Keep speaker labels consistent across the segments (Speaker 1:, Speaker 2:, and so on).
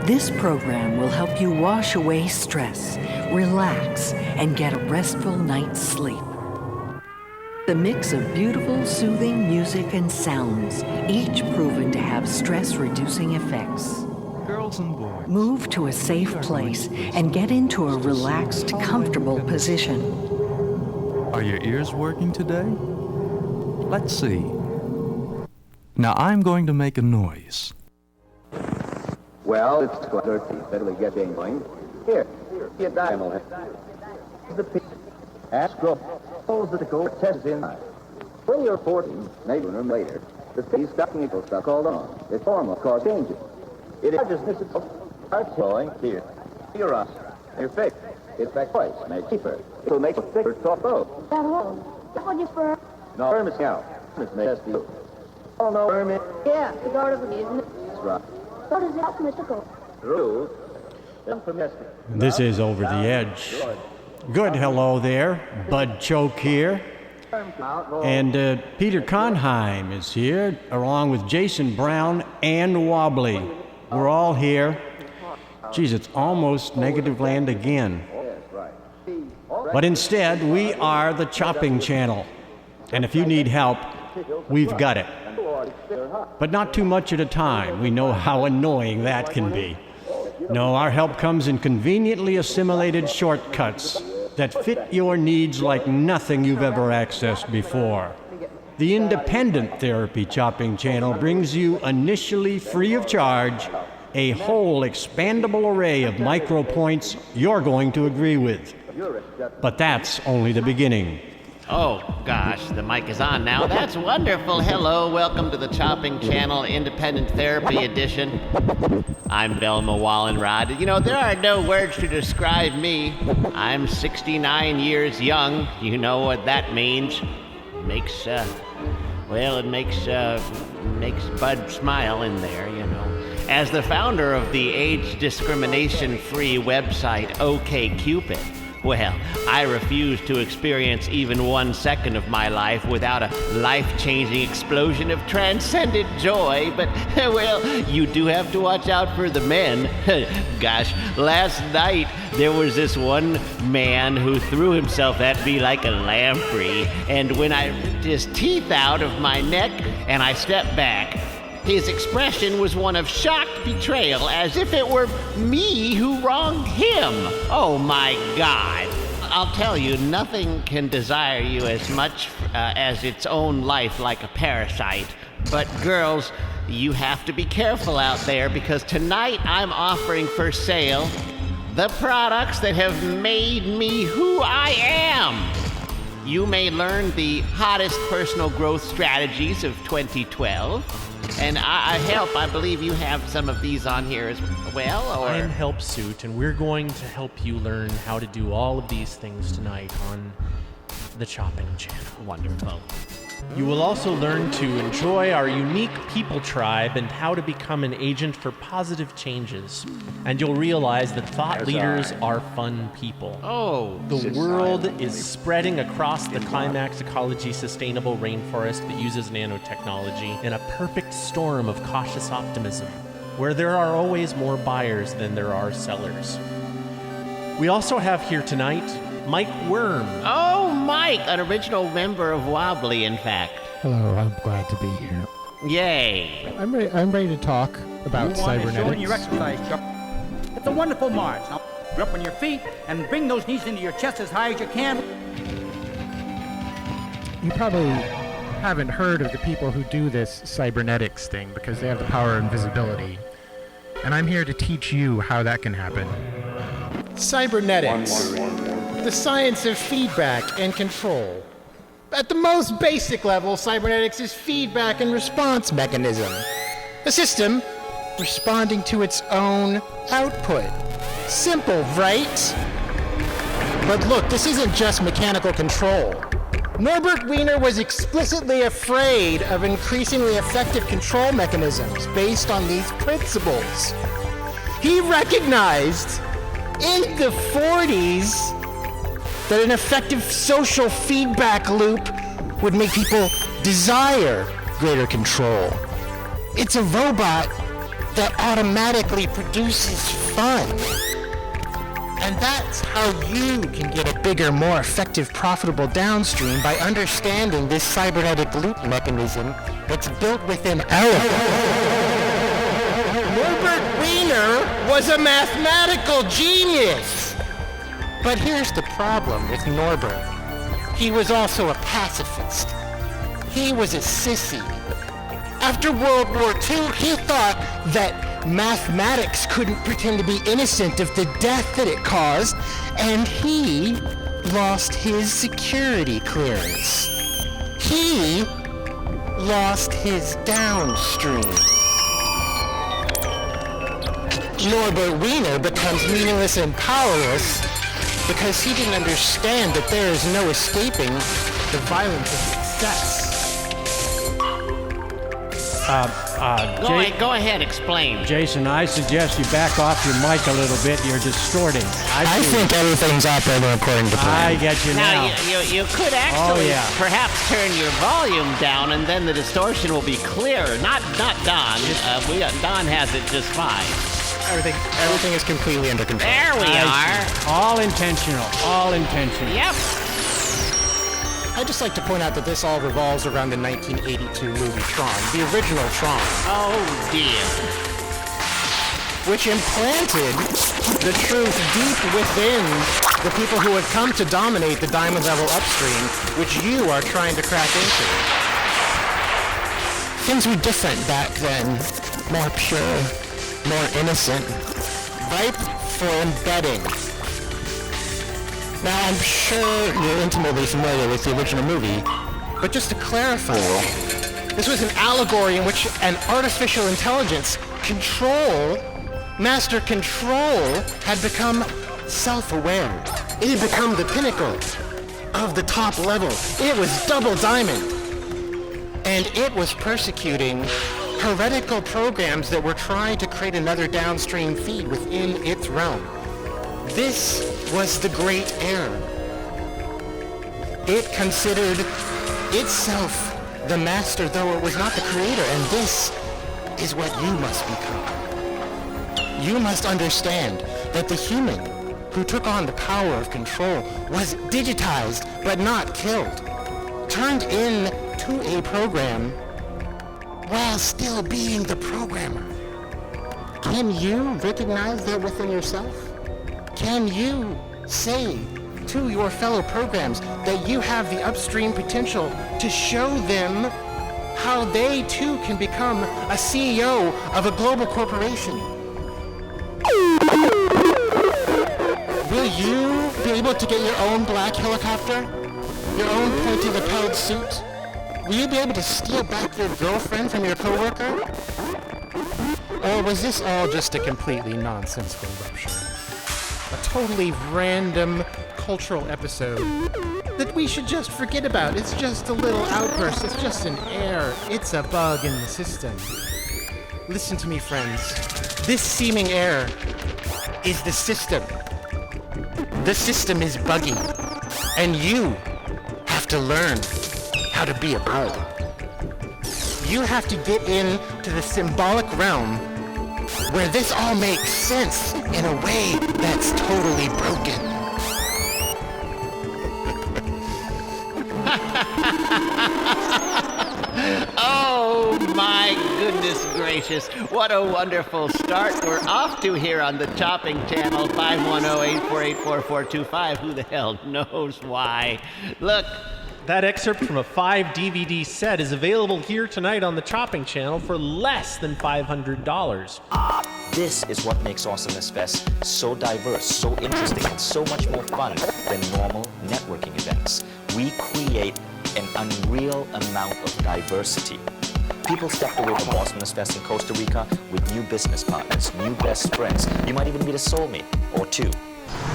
Speaker 1: This program will help you wash away stress, relax, and get a restful night's sleep. The mix of beautiful, soothing music and sounds, each proven to have stress-reducing effects.
Speaker 2: Girls and boys.
Speaker 1: Move to a safe place and get into a relaxed, comfortable position.
Speaker 2: Are your ears working today? Let's see. Now I'm going to make a noise.
Speaker 3: Well, it's 12:30. Better we get going. Here, get diamond. The piece. Astro. Hold the gold test in. When you're 14, maybe sooner or later, the face stocking equal stuff called on. The formal cause changes. It is just this starts flowing here. Your eyes, your face. It's that voice made cheaper. It'll make a thicker soft bow.
Speaker 4: That one. That one you for?
Speaker 3: No, Hermes now. Hermes may test you. Oh no, Hermes.
Speaker 4: Yeah, the guard of the isn't it?
Speaker 3: That's right.
Speaker 4: What is that mythical?
Speaker 3: Rules. Them from yesterday.
Speaker 5: This is Over the Edge. Good hello there. Bud Choke here. And Peter Conheim is here, along with Jason Brown and Wobbly. We're all here. Geez, it's almost Negative Land again. But instead, we are the Chopping Channel. And if you need help, we've got it. But not too much at a time. We know how annoying that can be. No, our help comes in conveniently assimilated shortcuts that fit your needs like nothing you've ever accessed before. The Independent Therapy Chopping Channel brings you, initially free of charge, a whole expandable array of micro points you're going to agree with. But that's only the beginning.
Speaker 6: Oh, gosh, the mic is on now. That's wonderful. Hello, welcome to the Chopping Channel Independent Therapy Edition. I'm Velma Wallenrod. You know, there are no words to describe me. I'm 69 years young. You know what that means. Makes Bud smile in there, you know. As the founder of the age discrimination-free website OkCupid, well, I refuse to experience even 1 second of my life without a life-changing explosion of transcendent joy, but, well, you do have to watch out for the men. Gosh, last night there was this one man who threw himself at me like a lamprey, and when I ripped his teeth out of my neck and I stepped back, his expression was one of shocked betrayal, as if it were me who wronged him. Oh my God. I'll tell you, nothing can desire you as much as its own life like a parasite. But girls, you have to be careful out there, because tonight I'm offering for sale the products that have made me who I am. You may learn the hottest personal growth strategies of 2012. And I believe you have some of these on here as well, or?
Speaker 7: I'm Helpsuit, and we're going to help you learn how to do all of these things tonight on the Chopping Channel.
Speaker 6: Wonderful.
Speaker 7: You will also learn to enjoy our unique people tribe and how to become an agent for positive changes. And you'll realize that thought leaders are fun people.
Speaker 6: Oh.
Speaker 7: The world is spreading across the Climax Ecology Sustainable Rainforest that uses nanotechnology in a perfect storm of cautious optimism, where there are always more buyers than there are sellers. We also have here tonight Mike Worm.
Speaker 6: Oh, Mike, an original member of Wobbly, in fact.
Speaker 8: Hello, I'm glad to be here.
Speaker 6: Yay.
Speaker 8: I'm ready to talk about cybernetics.
Speaker 9: Showing your exercise, Chuck. It's a wonderful march. Now, get up on your feet and bring those knees into your chest as high as you can.
Speaker 8: You probably haven't heard of the people who do this cybernetics thing because they have the power of invisibility. And I'm here to teach you how that can happen. Cybernetics. The science of feedback and control. At the most basic level, cybernetics is feedback and response mechanism. A system responding to its own output. Simple, right? But look, this isn't just mechanical control. Norbert Wiener was explicitly afraid of increasingly effective control mechanisms based on these principles. He recognized in the 40s that an effective social feedback loop would make people desire greater control. It's a robot that automatically produces fun. And that's how you can get a bigger, more effective, profitable downstream by understanding this cybernetic loop mechanism that's built within Elephant. Norbert Wiener was a mathematical genius! But here's the problem with Norbert. He was also a pacifist. He was a sissy. After World War II, he thought that mathematics couldn't pretend to be innocent of the death that it caused, and he lost his security clearance. He lost his downstream. Norbert Wiener becomes meaningless and powerless because he didn't understand that there is no escaping the violence of success.
Speaker 6: Go ahead, explain.
Speaker 5: Jason, I suggest you back off your mic a little bit. You're distorting.
Speaker 8: I think everything's operating according to plan.
Speaker 5: I get you now.
Speaker 6: You could actually perhaps turn your volume down, and then the distortion will be clearer. Not Don. Don has it just fine.
Speaker 8: Everything is completely under control.
Speaker 6: There we are.
Speaker 5: All intentional. All intentional.
Speaker 6: Yep.
Speaker 8: I'd just like to point out that this all revolves around the 1982 movie Tron, the original Tron.
Speaker 6: Oh dear.
Speaker 8: Which implanted the truth deep within the people who have come to dominate the diamond level upstream, which you are trying to crack into. Things were different back then, more pure, more innocent, ripe for embedding. Now, I'm sure you're intimately familiar with the original movie, but just to clarify, this was an allegory in which an artificial intelligence master control, had become self-aware. It had become the pinnacle of the top level. It was double diamond. And it was persecuting heretical programs that were trying to create another downstream feed within its realm. This was the great error. It considered itself the master, though it was not the creator, and this is what you must become. You must understand that the human who took on the power of control was digitized but not killed, turned into a program while still being the programmer. Can you recognize that within yourself? Can you say to your fellow programs that you have the upstream potential to show them how they too can become a CEO of a global corporation? Will you be able to get your own black helicopter? Your own pointy-lapelled suit? Will you be able to steal back your girlfriend from your coworker? Or was this all just a completely nonsensical rupture? A totally random cultural episode that we should just forget about. It's just a little outburst. It's just an error. It's a bug in the system. Listen to me, friends. This seeming error is the system. The system is buggy, and you have to learn how to be a bug. You have to get into the symbolic realm where this all makes sense in a way that's totally broken.
Speaker 6: Oh my goodness gracious, what a wonderful start we're off to here on the Chopping Channel. 510-848-4425. Who the hell knows why? Look,
Speaker 7: that excerpt from a 5 DVD set is available here tonight on the Chopping Channel for less than $500.
Speaker 10: This is what makes Awesomeness Fest so diverse, so interesting, and so much more fun than normal networking events. We create an unreal amount of diversity. People stepped away from Awesomeness Fest in Costa Rica with new business partners, new best friends. You might even meet a soulmate or two.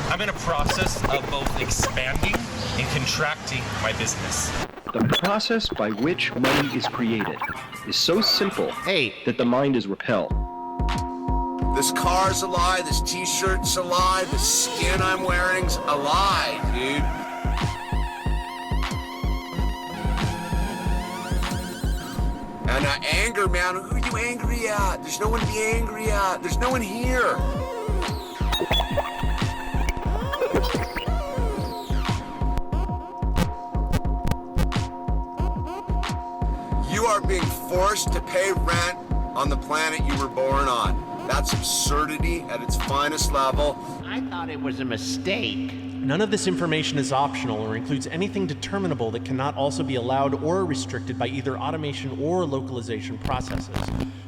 Speaker 11: I'm in a process of both expanding and contracting my business.
Speaker 12: The process by which money is created is so simple that the mind is repelled.
Speaker 13: This car's a lie, this t-shirt's a lie, the skin I'm wearing's a lie, dude. And anger, man, who are you angry at. There's no one to be angry at. There's no one here. You are being forced to pay rent on the planet you were born on. That's absurdity at its finest level.
Speaker 6: I thought it was a mistake.
Speaker 7: None of this information is optional or includes anything determinable that cannot also be allowed or restricted by either automation or localization processes.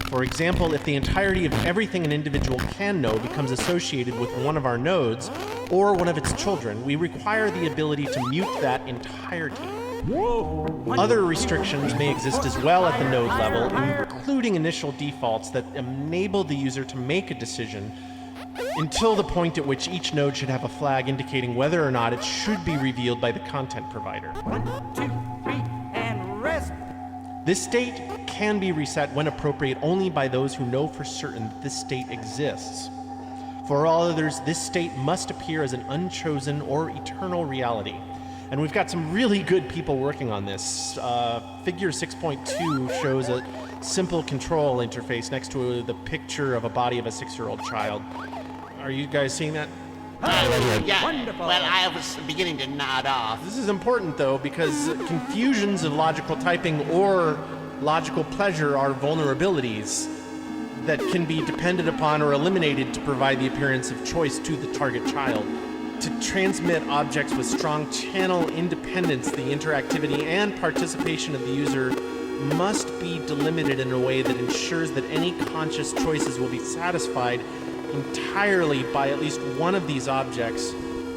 Speaker 7: For example, if the entirety of everything an individual can know becomes associated with one of our nodes or one of its children, we require the ability to mute that entirety. Other restrictions may exist as well at the node level, including initial defaults that enable the user to make a decision until the point at which each node should have a flag indicating whether or not it should be revealed by the content provider.
Speaker 9: 1, 2, 3, and rest.
Speaker 7: This state can be reset when appropriate only by those who know for certain that this state exists. For all others, this state must appear as an unchosen or eternal reality. And we've got some really good people working on this. Figure 6.2 shows a simple control interface next to the picture of a body of a 6-year-old child. Are you guys seeing that?
Speaker 6: Yeah,
Speaker 9: Wonderful.
Speaker 6: well, I was beginning to nod off.
Speaker 7: This is important, though, because confusions of logical typing or logical pleasure are vulnerabilities that can be depended upon or eliminated to provide the appearance of choice to the target child. To transmit objects with strong channel independence, the interactivity and participation of the user must be delimited in a way that ensures that any conscious choices will be satisfied entirely by at least one of these objects.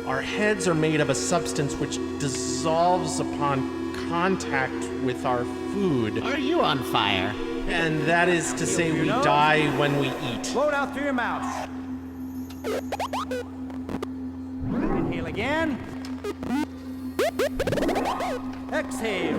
Speaker 7: Our heads are made of a substance which dissolves upon contact with our food.
Speaker 6: Are you on fire?
Speaker 7: And that is to say we die when we eat.
Speaker 9: Blow it out through your mouth. Inhale again. Exhale.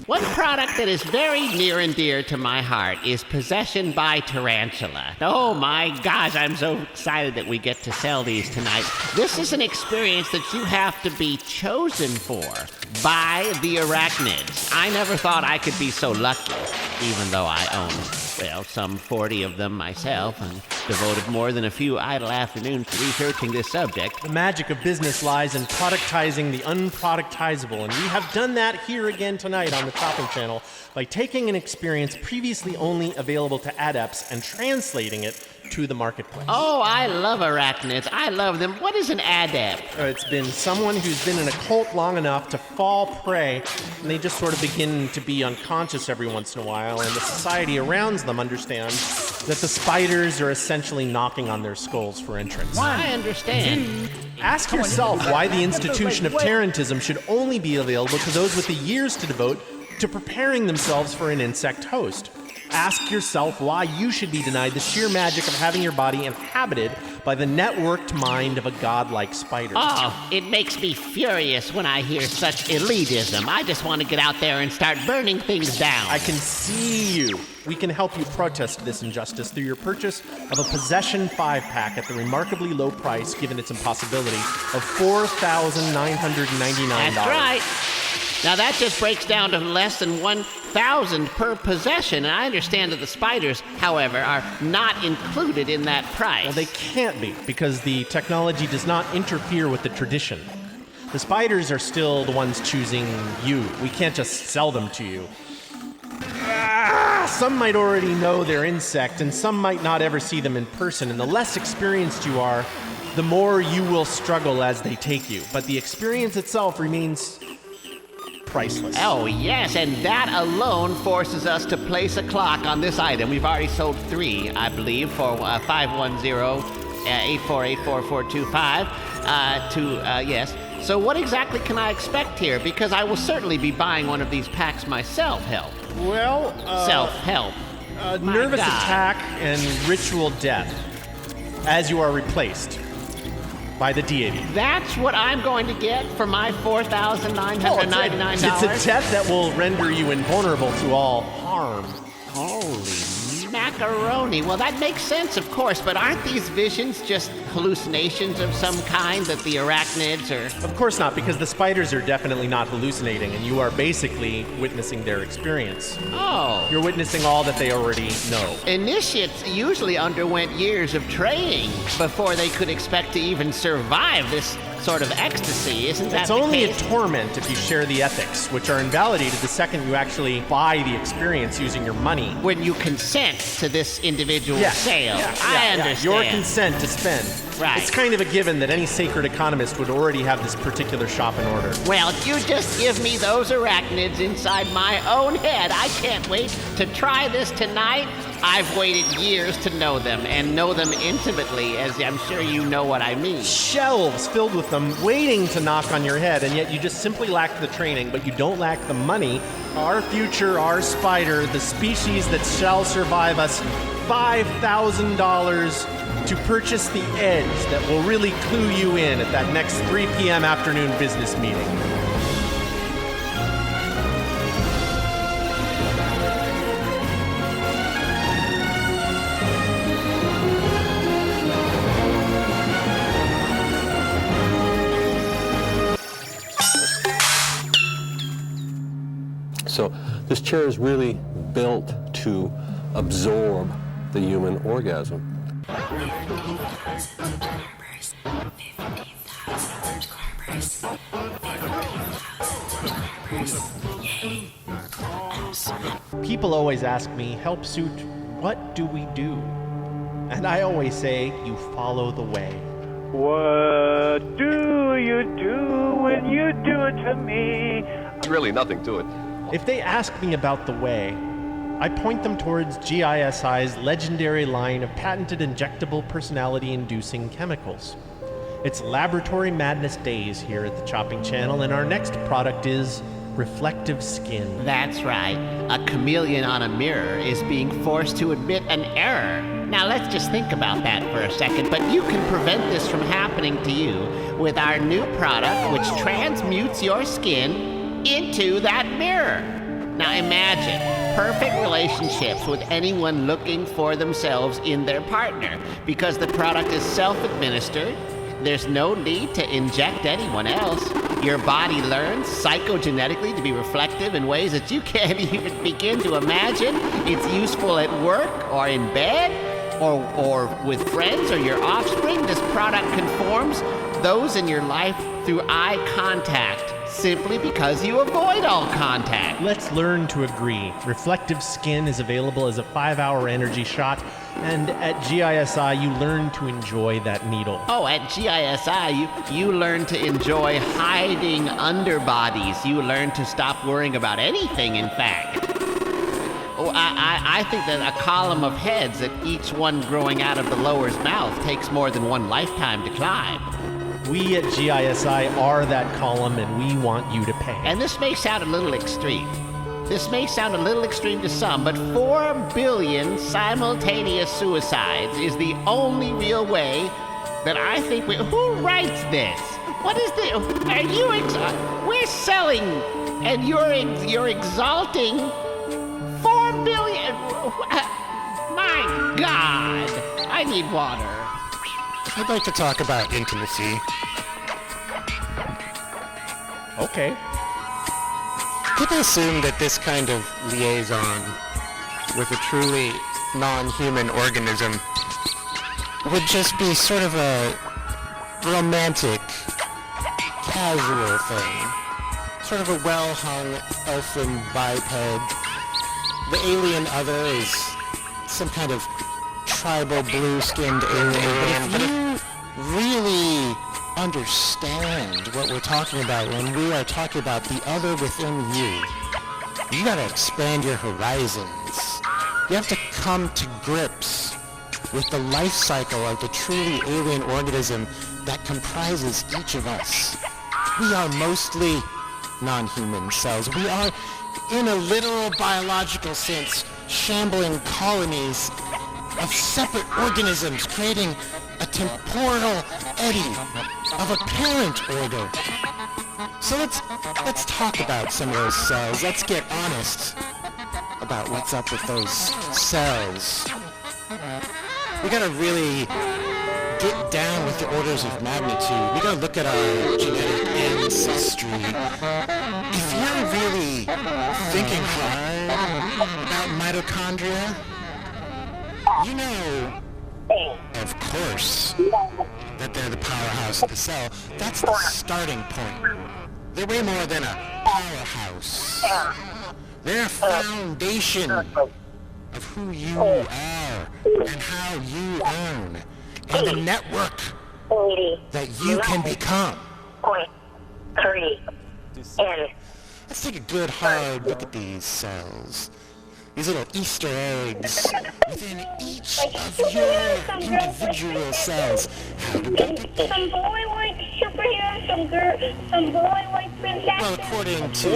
Speaker 6: One product that is very near and dear to my heart is Possession by Tarantula. Oh my gosh, I'm so excited that we get to sell these tonight. This is an experience that you have to be chosen for by the arachnids. I never thought I could be so lucky, even though I own, well, some 40 of them myself and devoted more than a few idle afternoons to researching this subject.
Speaker 7: The magic of business lies in productizing the unproductizable, and we have done that here again tonight on the Chopping Channel by taking an experience previously only available to adepts and translating it to the marketplace.
Speaker 6: Oh, I love arachnids. I love them. What is an adept?
Speaker 7: It's been someone who's been in a cult long enough to fall prey, and they just sort of begin to be unconscious every once in a while, and the society around them understands that the spiders are essentially knocking on their skulls for entrance.
Speaker 6: I understand.
Speaker 7: Ask yourself why the institution of Tarantism should only be available to those with the years to devote to preparing themselves for an insect host. Ask yourself why you should be denied the sheer magic of having your body inhabited by the networked mind of a godlike spider.
Speaker 6: Oh, it makes me furious when I hear such elitism. I just want to get out there and start burning things down.
Speaker 7: I can see you. We can help you protest this injustice through your purchase of a Possession 5-pack at the remarkably low price, given its impossibility, of $4,999.
Speaker 6: That's right. Now that just breaks down to less than 1,000 per possession, and I understand that the spiders, however, are not included in that price.
Speaker 7: Well, they can't be, because the technology does not interfere with the tradition. The spiders are still the ones choosing you. We can't just sell them to you. Some might already know their insect, and some might not ever see them in person, and the less experienced you are, the more you will struggle as they take you. But the experience itself remains priceless.
Speaker 6: Oh, yes, and that alone forces us to place a clock on this item. We've already sold 3, I believe, for 510-8484425. Yes. So what exactly can I expect here? Because I will certainly be buying one of these packs myself, Help.
Speaker 7: Well,
Speaker 6: Self-help.
Speaker 7: Nervous attack and ritual death as you are replaced by the deity.
Speaker 6: That's what I'm going to get for my $4,999?
Speaker 7: It's a death that will render you invulnerable to all harm.
Speaker 6: Holy macaroni. Well, that makes sense, of course, but aren't these visions just hallucinations of some kind that the arachnids are...
Speaker 7: Of course not, because the spiders are definitely not hallucinating, and you are basically witnessing their experience.
Speaker 6: Oh.
Speaker 7: You're witnessing all that they already know.
Speaker 6: Initiates usually underwent years of training before they could expect to even survive this sort of ecstasy, isn't that
Speaker 7: It's only
Speaker 6: the case?
Speaker 7: a torment if you share the ethics, which are invalidated the second you actually buy the experience using your money.
Speaker 6: When you consent to this individual sale. I understand.
Speaker 7: Your consent to spend.
Speaker 6: Right.
Speaker 7: It's kind of a given that any sacred economist would already have this particular shop in order.
Speaker 6: Well, you just give me those arachnids inside my own head. I can't wait to try this tonight. I've waited years to know them, and know them intimately, as I'm sure you know what I mean.
Speaker 7: Shelves filled with them waiting to knock on your head, and yet you just simply lack the training, but you don't lack the money. Our future, our spider, the species that shall survive us, $5,000 to purchase the edge that will really clue you in at that next 3 p.m. afternoon business meeting.
Speaker 14: So this chair is really built to absorb the human orgasm.
Speaker 7: People always ask me, Help Suit, what do we do? And I always say, you follow the way.
Speaker 15: What do you do when you do it to me?
Speaker 14: There's really nothing to it.
Speaker 7: If they ask me about the way, I point them towards GISI's legendary line of patented injectable personality-inducing chemicals. It's Laboratory Madness Days here at the Chopping Channel, and our next product is Reflective Skin.
Speaker 6: That's right. A chameleon on a mirror is being forced to admit an error. Now let's just think about that for a second, but you can prevent this from happening to you with our new product, which transmutes your skin into that mirror. Now imagine perfect relationships with anyone looking for themselves in their partner. Because the product is self-administered, there's no need to inject anyone else. Your body learns psychogenetically to be reflective in ways that you can't even begin to imagine. It's useful at work or in bed or with friends or your offspring. This product conforms those in your life through eye contact, simply because you avoid all contact.
Speaker 7: Let's learn to agree. Reflective Skin is available as a 5-hour energy shot, and at GISI, you learn to enjoy that needle.
Speaker 6: Oh, at GISI, you learn to enjoy hiding underbodies. You learn to stop worrying about anything, in fact. Oh, I think that a column of heads at each one growing out of the lower's mouth takes more than one lifetime to climb.
Speaker 7: We at GISI are that column, and we want you to pay.
Speaker 6: And this may sound a little extreme. This may sound a little extreme to some, but 4 billion simultaneous suicides is the only real way that I think who writes this? What is this? Are you we're selling, and you're exalting 4 billion? My God, I need water.
Speaker 8: I'd like to talk about intimacy.
Speaker 7: Okay.
Speaker 8: People assume that this kind of liaison with a truly non-human organism would just be sort of a romantic, casual thing. Sort of a well-hung elfin biped. The alien other is some kind of tribal blue-skinned alien. But if you really understand what we're talking about when we are talking about the other within you, you gotta expand your horizons. You have to come to grips with the life cycle of the truly alien organism that comprises each of us. We are mostly non-human cells. We are, in a literal biological sense, shambling colonies of separate organisms, creating a temporal eddy of a parent order. So let's talk about some of those cells. Let's get honest. about what's up with those cells. We gotta really get down with the orders of magnitude. We gotta look at our genetic ancestry. If you're really thinking hard about mitochondria, you know, of course, that they're the powerhouse of the cell. That's the starting point. They're way more than a powerhouse. They're a foundation of who you are and how you own, and the network that you can become. Let's take a good hard look at these cells. These little Easter eggs within each of your individual cells. How do they get there?
Speaker 4: Some boy like superheroes, some boy like princess.
Speaker 8: Well, according to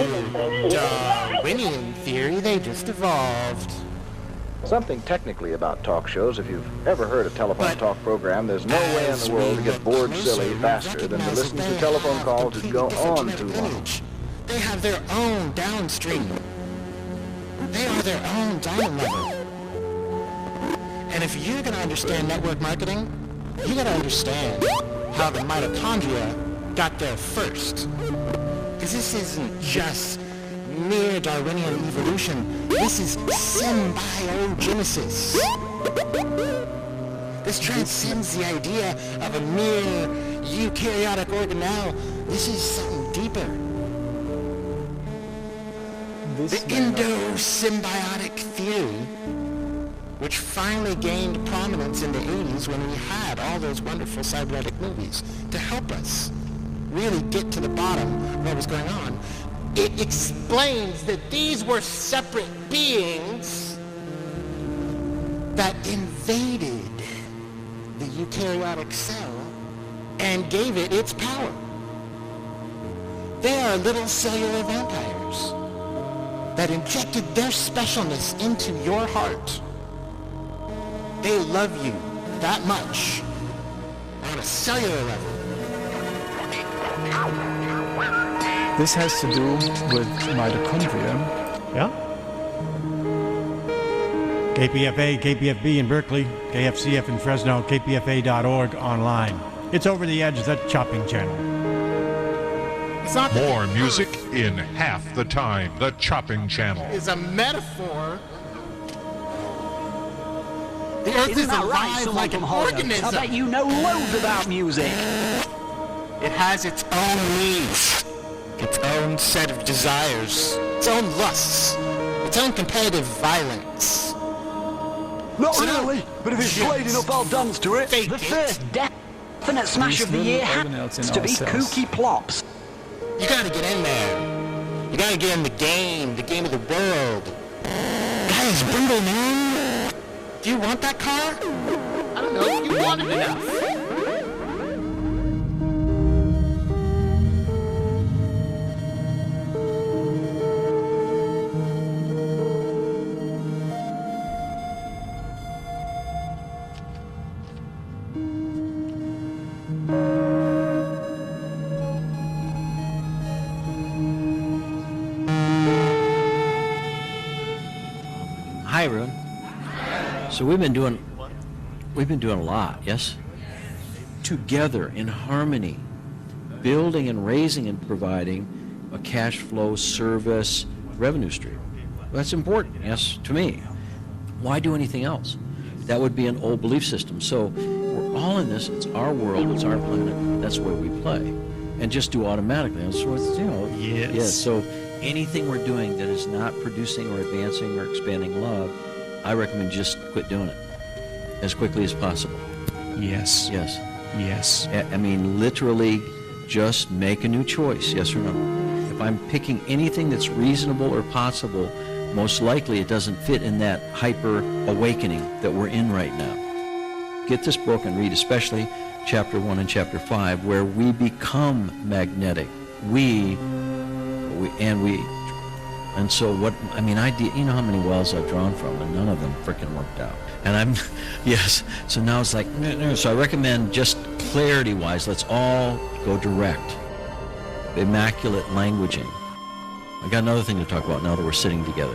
Speaker 8: Darwinian theory, they just evolved.
Speaker 3: Something technically about talk shows. If you've ever heard a telephone talk program, there's no way in the world to get bored silly faster than to listen to telephone calls that go on too long.
Speaker 8: They have their own downstream. They are their own diamond level. And if you're going to understand network marketing, you got to understand how the mitochondria got there first. Because this isn't just mere Darwinian evolution. This is symbiogenesis. This transcends the idea of a mere eukaryotic organelle. This is something deeper. The endosymbiotic theory, which finally gained prominence in the 80s when we had all those wonderful cybernetic movies to help us really get to the bottom of what was going on. It explains that these were separate beings that invaded the eukaryotic cell and gave it its power. They are little cellular vampires that injected their specialness into your heart. They love you that much on a cellular level.
Speaker 16: This has to do with mitochondria.
Speaker 5: Yeah. KPFA, KPFB in Berkeley, KFCF in Fresno, KPFA.org online. It's Over the Edge, the chopping channel.
Speaker 17: More music in half the time. The Chopping Channel
Speaker 8: Is a metaphor. The Earth is alive like an organism.
Speaker 9: I bet you know loads about music.
Speaker 8: It has its own needs, its own set of desires, its own lusts, its own competitive violence.
Speaker 9: Not really, but if it's played enough, I'll dance to it. The first definite smash of the year has to be Kooky Plops.
Speaker 8: You gotta get in there. You gotta get in the game of the world. Guys, brutal, man. Do you want that car? I don't know, you want it enough.
Speaker 18: Hi, Arun. So we've been doing a lot, yes? Together in harmony, building and raising and providing a cash flow service revenue stream. That's important, yes, to me. Why do anything else? That would be an old belief system. So we're all in this. It's our world. It's our planet. That's where we play, and just do automatically. That's what,
Speaker 5: Yes.
Speaker 18: Yeah. So anything we're doing that is not producing or advancing or expanding love, I recommend just quit doing it as quickly as possible.
Speaker 5: Yes.
Speaker 18: Yes.
Speaker 5: Yes.
Speaker 18: I mean, literally, just make a new choice, yes or no. If I'm picking anything that's reasonable or possible, most likely it doesn't fit in that hyper awakening that we're in right now. Get this book and read especially chapter 1 and chapter 5, where we become magnetic. And so what, I mean, you know how many wells I've drawn from, and none of them frickin' worked out. And yes, so now it's like, no. So I recommend just clarity-wise, let's all go direct. Immaculate languaging. I got another thing to talk about now that we're sitting together.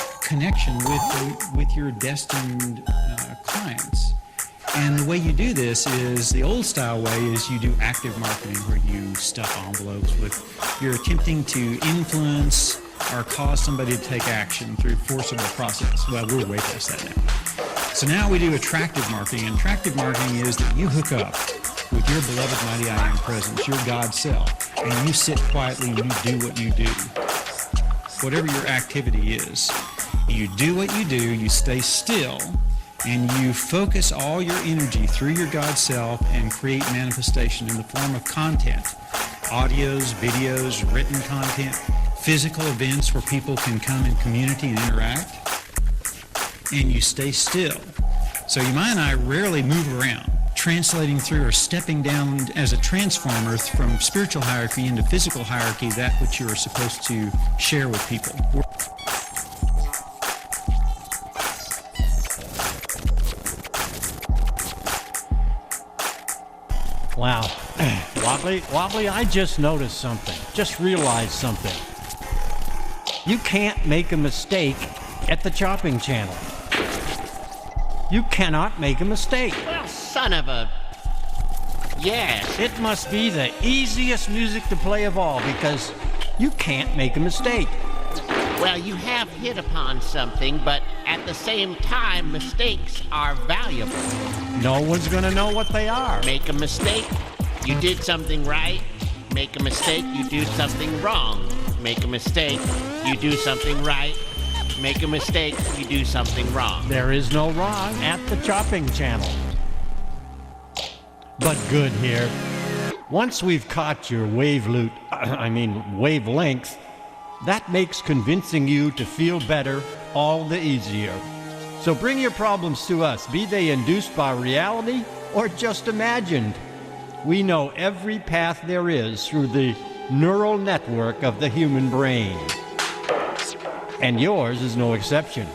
Speaker 19: connection with your destined clients. And the way you do this is, the old style way is you do active marketing, where you stuff envelopes with, you're attempting to influence or cause somebody to take action through forcible process. Well, we're way past that now. So now we do attractive marketing, and attractive marketing is that you hook up with your beloved mighty I Am presence, your God self, and you sit quietly and you do what you do. Whatever your activity is, you do what you do, you stay still, and you focus all your energy through your God self and create manifestation in the form of content, audios, videos, written content, physical events where people can come in community and interact, and you stay still. So your mind and I rarely move around, translating through or stepping down as a transformer from spiritual hierarchy into physical hierarchy, that which you are supposed to share with people.
Speaker 5: Wow. Wobbly, I just noticed something. Just realized something. You can't make a mistake at the chopping channel. You cannot make a mistake.
Speaker 6: Well, son of a... Yes.
Speaker 5: It must be the easiest music to play of all, because you can't make a mistake.
Speaker 6: Well, you have hit upon something, but at the same time, mistakes are valuable.
Speaker 5: No one's gonna know what they are.
Speaker 6: Make a mistake, you did something right. Make a mistake, you do something wrong. Make a mistake, you do something right. Make a mistake, you do something wrong.
Speaker 5: There is no wrong at the chopping channel. But good here. Once we've caught your wavelength, that makes convincing you to feel better all the easier. So bring your problems to us, be they induced by reality or just imagined. We know every path there is through the neural network of the human brain. And yours is no exception.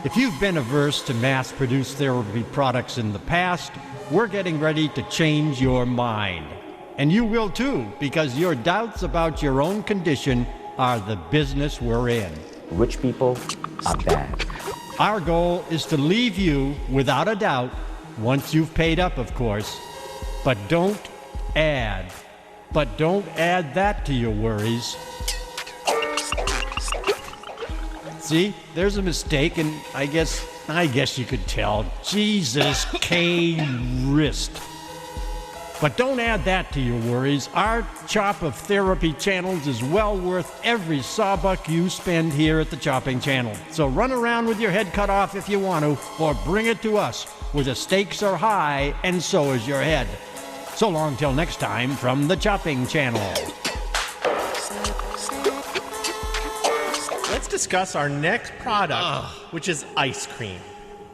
Speaker 5: If you've been averse to mass-produced therapy products in the past, we're getting ready to change your mind. And you will too, because your doubts about your own condition are the business we're in.
Speaker 10: Rich people are bad.
Speaker 5: Our goal is to leave you without a doubt, once you've paid up, of course. But don't add that to your worries. See, there's a mistake, and I guess you could tell. Jesus K. wrist. But don't add that to your worries. Our chop of therapy channels is well worth every sawbuck you spend here at the chopping channel. So run around with your head cut off if you want to, or bring it to us, where the stakes are high and so is your head. So long till next time from the chopping channel.
Speaker 7: Let's discuss our next product, which is ice cream.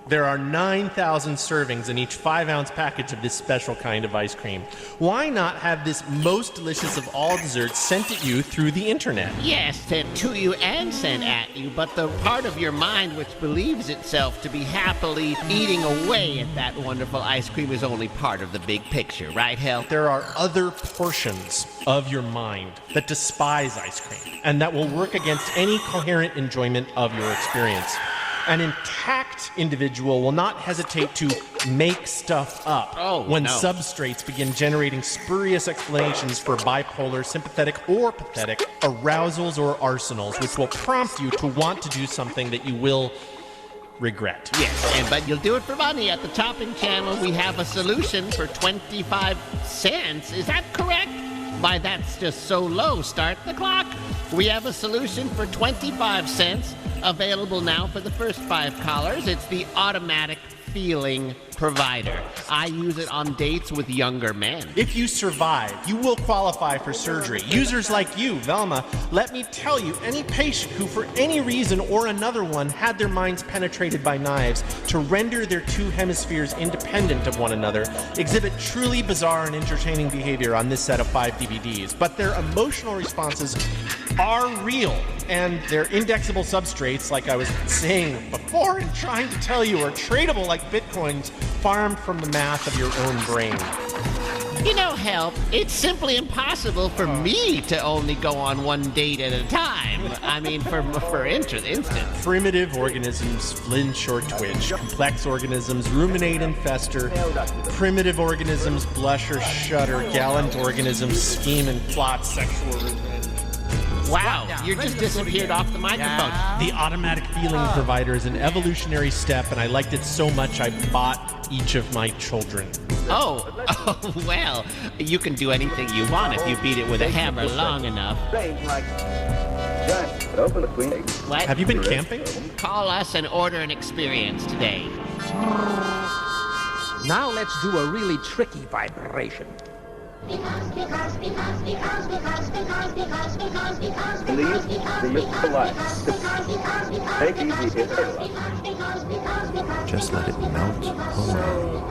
Speaker 7: There are 9,000 servings in each 5-ounce package of this special kind of ice cream. Why not have this most delicious of all desserts sent at you through the internet?
Speaker 6: Yes, sent to you and sent at you, but the part of your mind which believes itself to be happily eating away at that wonderful ice cream is only part of the big picture, right, Hel?
Speaker 7: There are other portions of your mind that despise ice cream and that will work against any coherent enjoyment of your experience. An intact individual will not hesitate to make stuff up when substrates begin generating spurious explanations for bipolar, sympathetic, or pathetic arousals or arsenals, which will prompt you to want to do something that you will regret.
Speaker 6: Yes, but you'll do it for money. At the chopping channel, we have a solution for 25 cents. Is that correct? Why, that's just so low. Start the clock. We have a solution for 25 cents. Available now for the first 5 callers. It's the Automatic Feeling Provider. I use it on dates with younger men.
Speaker 7: If you survive, you will qualify for surgery. Users like you, Velma, let me tell you, any patient who for any reason or another one had their minds penetrated by knives to render their 2 hemispheres independent of one another exhibit truly bizarre and entertaining behavior on this set of 5 DVDs. But their emotional responses are real, and their indexable substrates, like I was saying before and trying to tell you, are tradable like bitcoins farmed from the math of your own brain.
Speaker 6: You know, Help, it's simply impossible for me to only go on one date at a time. I mean, for instance.
Speaker 7: Primitive organisms flinch or twitch. Complex organisms ruminate and fester. Primitive organisms blush or shudder. Gallant organisms scheme and plot sexual revenge.
Speaker 6: Wow, you just disappeared off the microphone.
Speaker 7: The automatic feeling provider is an evolutionary step, and I liked it so much I bought each of my children.
Speaker 6: Oh, well, you can do anything you want if you beat it with a hammer long enough. What?
Speaker 7: Have you been camping?
Speaker 6: Call us and order an experience today.
Speaker 20: Now let's do a really tricky vibration.
Speaker 21: Just let it melt away.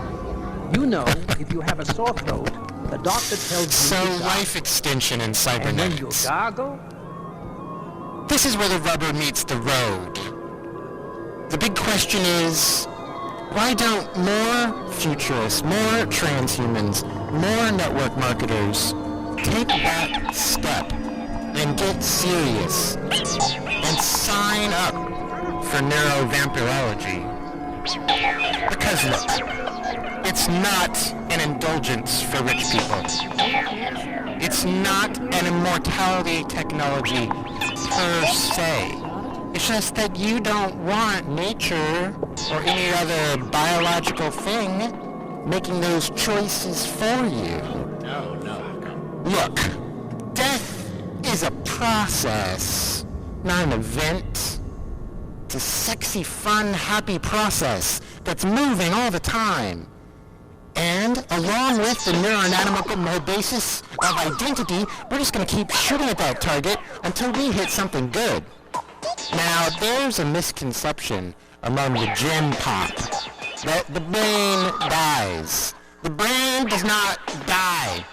Speaker 20: You know, if you have a sore throat, the doctor tells you
Speaker 8: So life extension in cybernetics.
Speaker 20: And when you gargle?
Speaker 8: This is where the rubber meets the road. The big question is, why don't more futurists, more transhumans, more network marketers take that step and get serious and sign up for neurovampirology? Because look, it's not an indulgence for rich people. It's not an immortality technology per se. It's just that you don't want nature or any other biological thing making those choices for you.
Speaker 6: No.
Speaker 8: Look, death is a process, not an event. It's a sexy, fun, happy process that's moving all the time. And along with the neuroanatomical basis of identity, we're just going to keep shooting at that target until we hit something good. Now, there's a misconception among the gem pop that the brain dies. The brain does not die.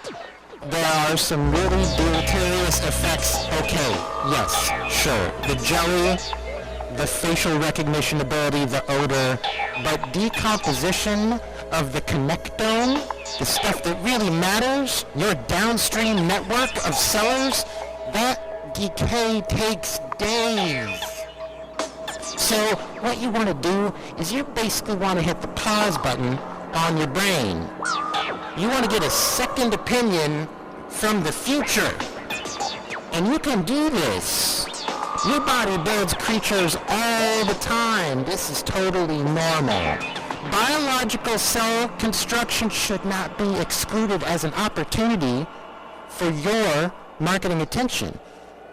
Speaker 8: There are some really deleterious effects. Okay, yes, sure. The jelly, the facial recognition ability, the odor, but decomposition of the connectome, the stuff that really matters, your downstream network of cellars, that decay takes days. So what you want to do is you basically want to hit the pause button on your brain. You want to get a second opinion from the future. And you can do this. Your body builds creatures all the time. This is totally normal. Biological cell construction should not be excluded as an opportunity for your marketing attention.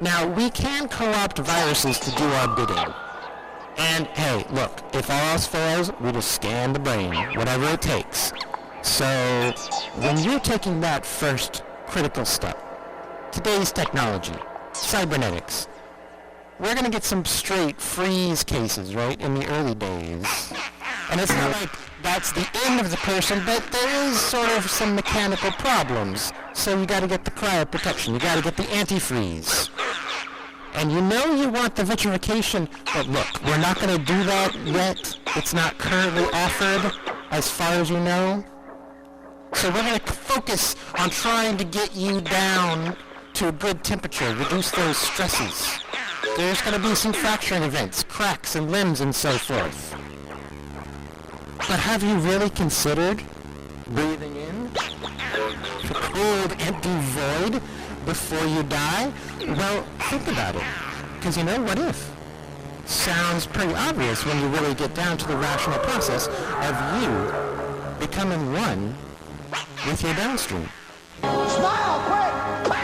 Speaker 8: Now, we can co-opt viruses to do our bidding. And hey, look, if all else fails, we just scan the brain, whatever it takes. So, when you're taking that first critical step, today's technology, cybernetics, we're going to get some straight freeze cases, right, in the early days. And it's not like that's the end of the person, but there is sort of some mechanical problems. So you got to get the cryoprotection, you got to get the antifreeze. And you know you want the vitrification, but look, we're not going to do that yet. It's not currently offered, as far as you know. So we're going to focus on trying to get you down to a good temperature, reduce those stresses. There's going to be some fracturing events, cracks in limbs and so forth. But have you really considered breathing in the cold, empty void before you die? Well, think about it. Because you know, what if? Sounds pretty obvious when you really get down to the rational process of you becoming one with your downstream.
Speaker 20: Smile, quick!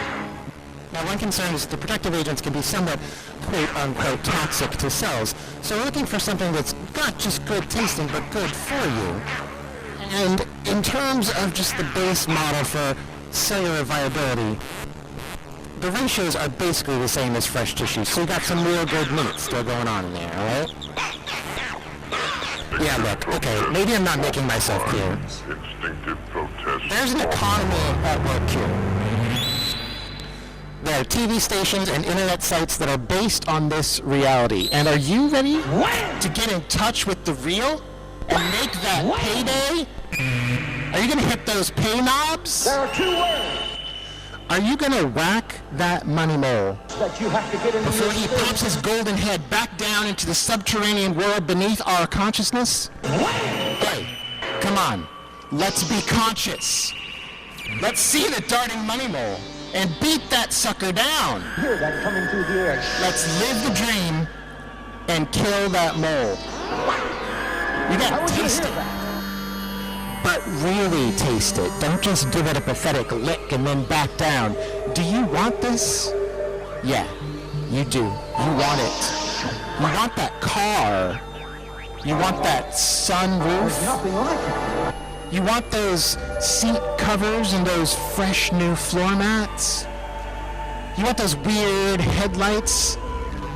Speaker 8: Now, one concern is the protective agents can be somewhat quote-unquote toxic to cells, so we're looking for something that's not just good tasting, but good for you. And in terms of just the base model for cellular viability, the ratios are basically the same as fresh tissue, so you got some real good meat still going on in there, alright? Yeah, look, okay, maybe I'm not making myself clear. There's an economy at work here. There are TV stations and internet sites that are based on this reality. And are you ready to get in touch with the real and make that payday? Are you gonna hit those pay knobs?
Speaker 20: There are 2 words
Speaker 8: Are you gonna whack that money mole
Speaker 20: that you have to get into
Speaker 8: before he pops his golden head back down into the subterranean world beneath our consciousness? Hey, come on. Let's be conscious. Let's see the darting money mole and beat that sucker down.
Speaker 20: Hear that coming through the air.
Speaker 8: Let's live the dream and kill that mole. You gotta taste it. But really taste it. Don't just give it a pathetic lick and then back down. Do you want this? Yeah, you do. You want it. You want that car. You want that sunroof.
Speaker 20: There's nothing like it.
Speaker 8: You want those seat covers and those fresh new floor mats. You want those weird headlights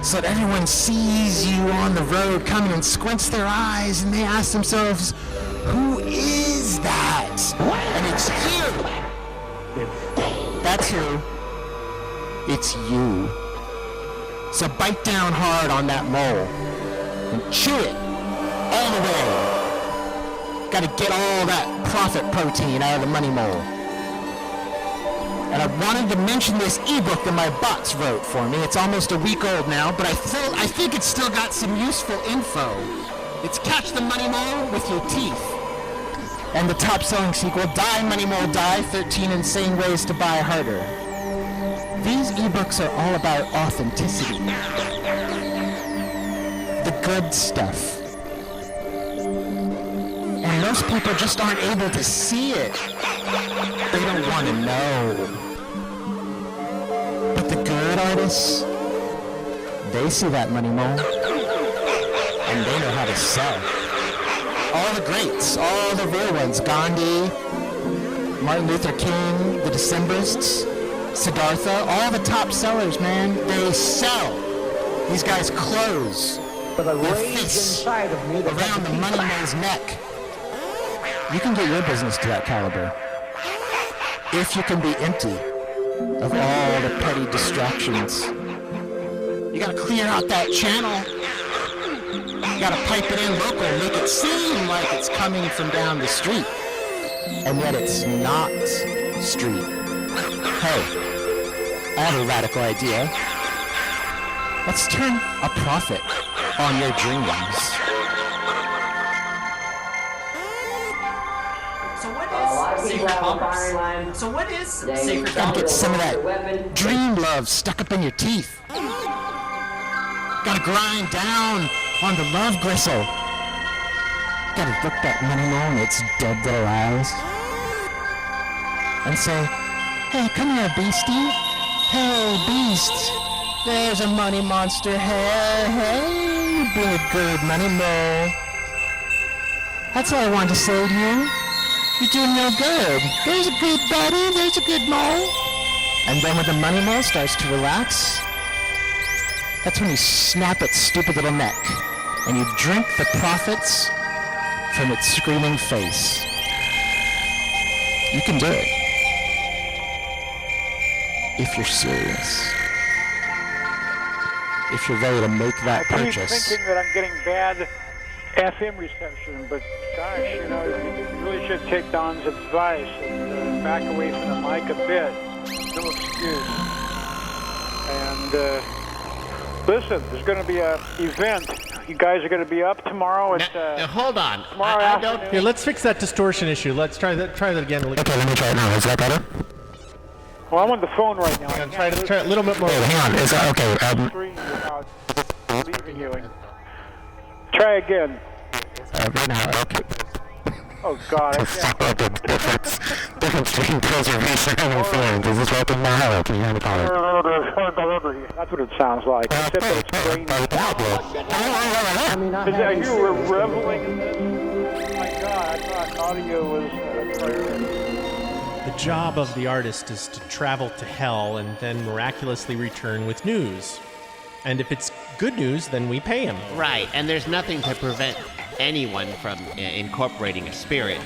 Speaker 8: so that everyone sees you on the road coming and squints their eyes and they ask themselves, who is that? And it's you. That's who. It's you. So bite down hard on that mole and chew it all the way. Got to get all that profit protein out of the money mole. And I wanted to mention this ebook that my bots wrote for me. It's almost a week old now, but I think it's still got some useful info. It's Catch the Money Mole with Your Teeth. And the top-selling sequel, Die Money Mole Die, 13 Insane Ways to Buy Harder. These ebooks are all about authenticity. The good stuff. And most people just aren't able to see it. They don't want to know. But the good artists, they see that money mole, and they know how to sell. All the greats, all the real ones, Gandhi, Martin Luther King, the Decembrists, Siddhartha, all the top sellers, man, they sell. These guys close their fists around the money mole's neck. You can get your business to that caliber if you can be empty of all the petty distractions. You gotta clear out that channel. You gotta pipe it in local, make it seem like it's coming from down the street. And yet it's not street. Hey, I have a radical idea. Let's turn a profit on your dreams.
Speaker 1: So what is sacred
Speaker 8: Gotta get some of that dream love stuck up in your teeth. Gotta grind down on the love gristle. Gotta look that money mole in its dead little eyes and say, hey, come here, beastie. Hey, beast. There's a money monster. Hey, you big good money mole. That's all I wanted to say to you. You're doing real good. There's a good buddy. There's a good mole. And then when the money mole starts to relax, that's when you snap its stupid little neck and you drink the profits from its screaming face. You can do it. If you're serious. If you're ready to make that
Speaker 15: I keep
Speaker 8: purchase.
Speaker 15: thinking that I'm getting bad FM reception, but gosh, you really should take Don's advice and back away from the mic a bit. No excuse. And listen, there's going to be an event. You guys are going to be up tomorrow at...
Speaker 6: hold on.
Speaker 15: Tomorrow afternoon.
Speaker 7: Here, let's fix that distortion issue. Let's try that again.
Speaker 8: Okay, let me try it now. Is that better?
Speaker 15: Well, I'm on the phone right now.
Speaker 7: Try it a little bit more.
Speaker 8: Wait, hang on. Is that okay?
Speaker 15: Leaving you. Try again.
Speaker 8: Right now, okay.
Speaker 15: Oh, God.
Speaker 8: Let's talk about the difference between preservation and reform. Does this work in my or can you hear me call it?
Speaker 15: That's what it sounds like. Except that it's grainy. Are you reveling in this? Oh, my God. I thought audio was
Speaker 7: The job of the artist is to travel to hell and then miraculously return with news. And if it's good news, then we pay him.
Speaker 6: Right, and there's nothing to prevent anyone from incorporating a spirit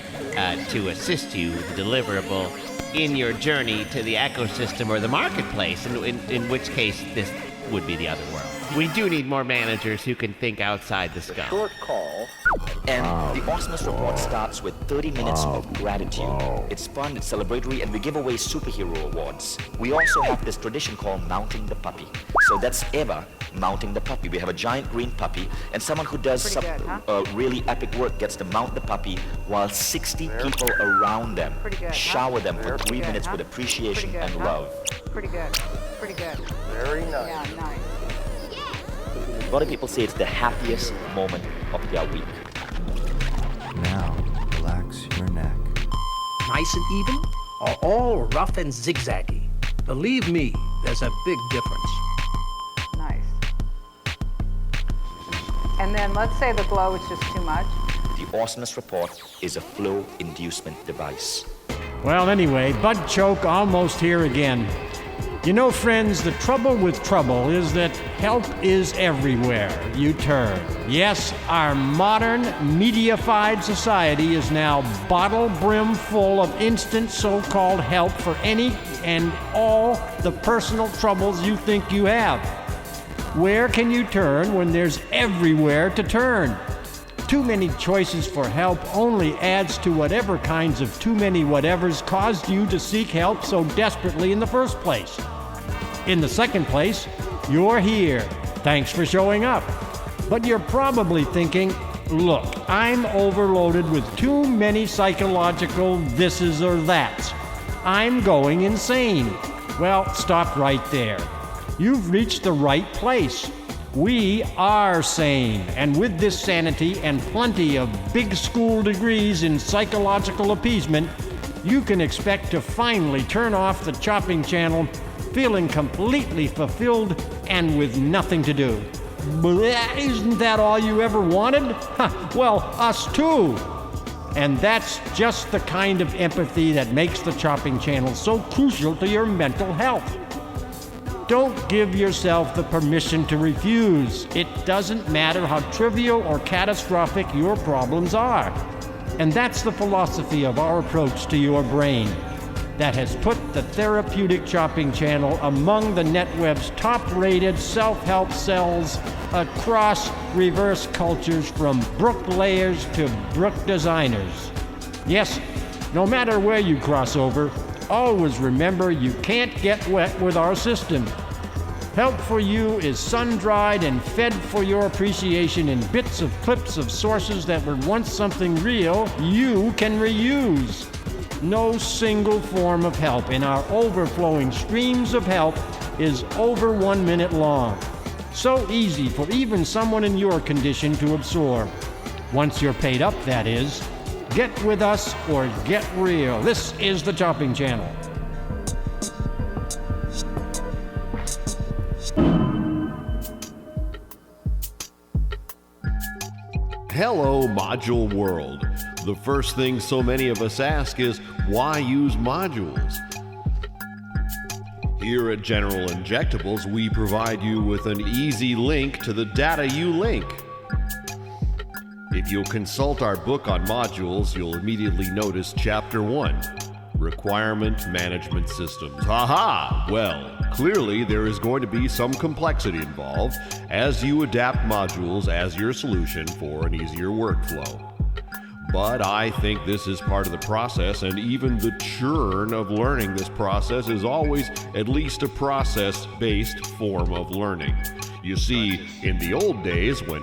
Speaker 6: to assist you with the deliverable in your journey to the ecosystem or the marketplace, in which case this would be the other world. We do need more managers who can think outside the scope.
Speaker 3: Short call.
Speaker 10: And the Awesomeness Report starts with 30 minutes of gratitude. It's fun, it's celebratory, and we give away superhero awards. We also have this tradition called mounting the puppy. So that's Eva mounting the puppy. We have a giant green puppy, and someone who does some really epic work gets to mount the puppy while 60 people around them shower them for 3 minutes with appreciation and love.
Speaker 2: Pretty good. Pretty good.
Speaker 3: Very nice.
Speaker 2: Yeah, nice.
Speaker 10: A lot of people say it's the happiest moment of their week.
Speaker 21: Now, relax your neck.
Speaker 20: Nice and even, or all rough and zigzaggy? Believe me, there's a big difference.
Speaker 2: Nice. And then let's say the glow is just too much.
Speaker 10: The Awesomeness Report is a flow inducement device.
Speaker 5: Well, anyway, Bud Choke almost here again. You know, friends, the trouble with trouble is that help is everywhere you turn. Yes, our modern, media-fied society is now bottle brim full of instant so-called help for any and all the personal troubles you think you have. Where can you turn when there's everywhere to turn? Too many choices for help only adds to whatever kinds of too many whatevers caused you to seek help so desperately in the first place. In the second place, you're here. Thanks for showing up. But you're probably thinking, look, I'm overloaded with too many psychological thises or that's. I'm going insane. Well, stop right there. You've reached the right place. We are sane, and with this sanity and plenty of big school degrees in psychological appeasement, you can expect to finally turn off the chopping channel feeling completely fulfilled and with nothing to do. Isn't that all you ever wanted? Well, us too. And that's just the kind of empathy that makes the chopping channel so crucial to your mental health. Don't give yourself the permission to refuse. It doesn't matter how trivial or catastrophic your problems are. And that's the philosophy of our approach to your brain that has put the therapeutic chopping channel among the NetWeb's top-rated self-help cells across reverse cultures from brooklayers to brook designers. Yes, no matter where you cross over, always remember you can't get wet with our system. Help for you is sun-dried and fed for your appreciation in bits of clips of sources that were once something real you can reuse. No single form of help in our overflowing streams of help is over 1 minute long. So easy for even someone in your condition to absorb. Once you're paid up, that is. Get with us or get real. This is the Chopping Channel.
Speaker 22: Hello, Module World. The first thing so many of us ask is, why use modules? Here at General Injectables, we provide you with an easy link to the data you link. If you'll consult our book on modules, you'll immediately notice Chapter 1, Requirement Management Systems. Ha-ha! Well, clearly there is going to be some complexity involved as you adapt modules as your solution for an easier workflow. But I think this is part of the process, and even the churn of learning this process is always at least a process-based form of learning. You see, in the old days when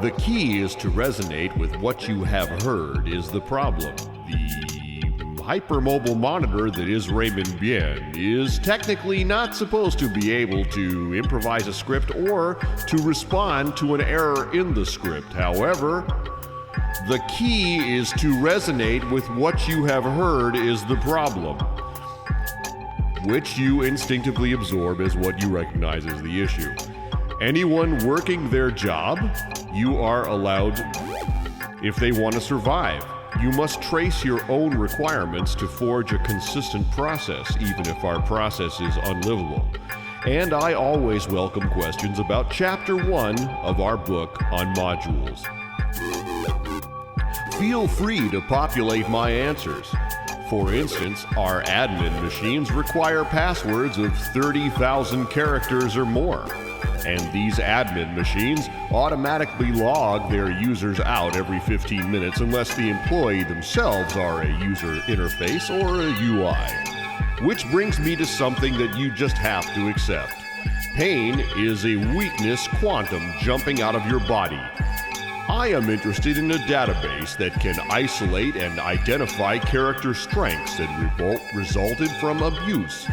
Speaker 22: the key is to resonate with what you have heard is the problem. The hypermobile monitor that is Raymond Bien is technically not supposed to be able to improvise a script or to respond to an error in the script. However, the key is to resonate with what you have heard is the problem, which you instinctively absorb as what you recognize as the issue. Anyone working their job, you are allowed, if they want to survive. You must trace your own requirements to forge a consistent process, even if our process is unlivable. And I always welcome questions about Chapter 1 of our book on modules. Feel free to populate my answers. For instance, our admin machines require passwords of 30,000 characters or more. And these admin machines automatically log their users out every 15 minutes unless the employee themselves are a user interface or a UI. Which brings me to something that you just have to accept. Pain is a weakness quantum jumping out of your body. I am interested in a database that can isolate and identify character strengths that resulted from abuse,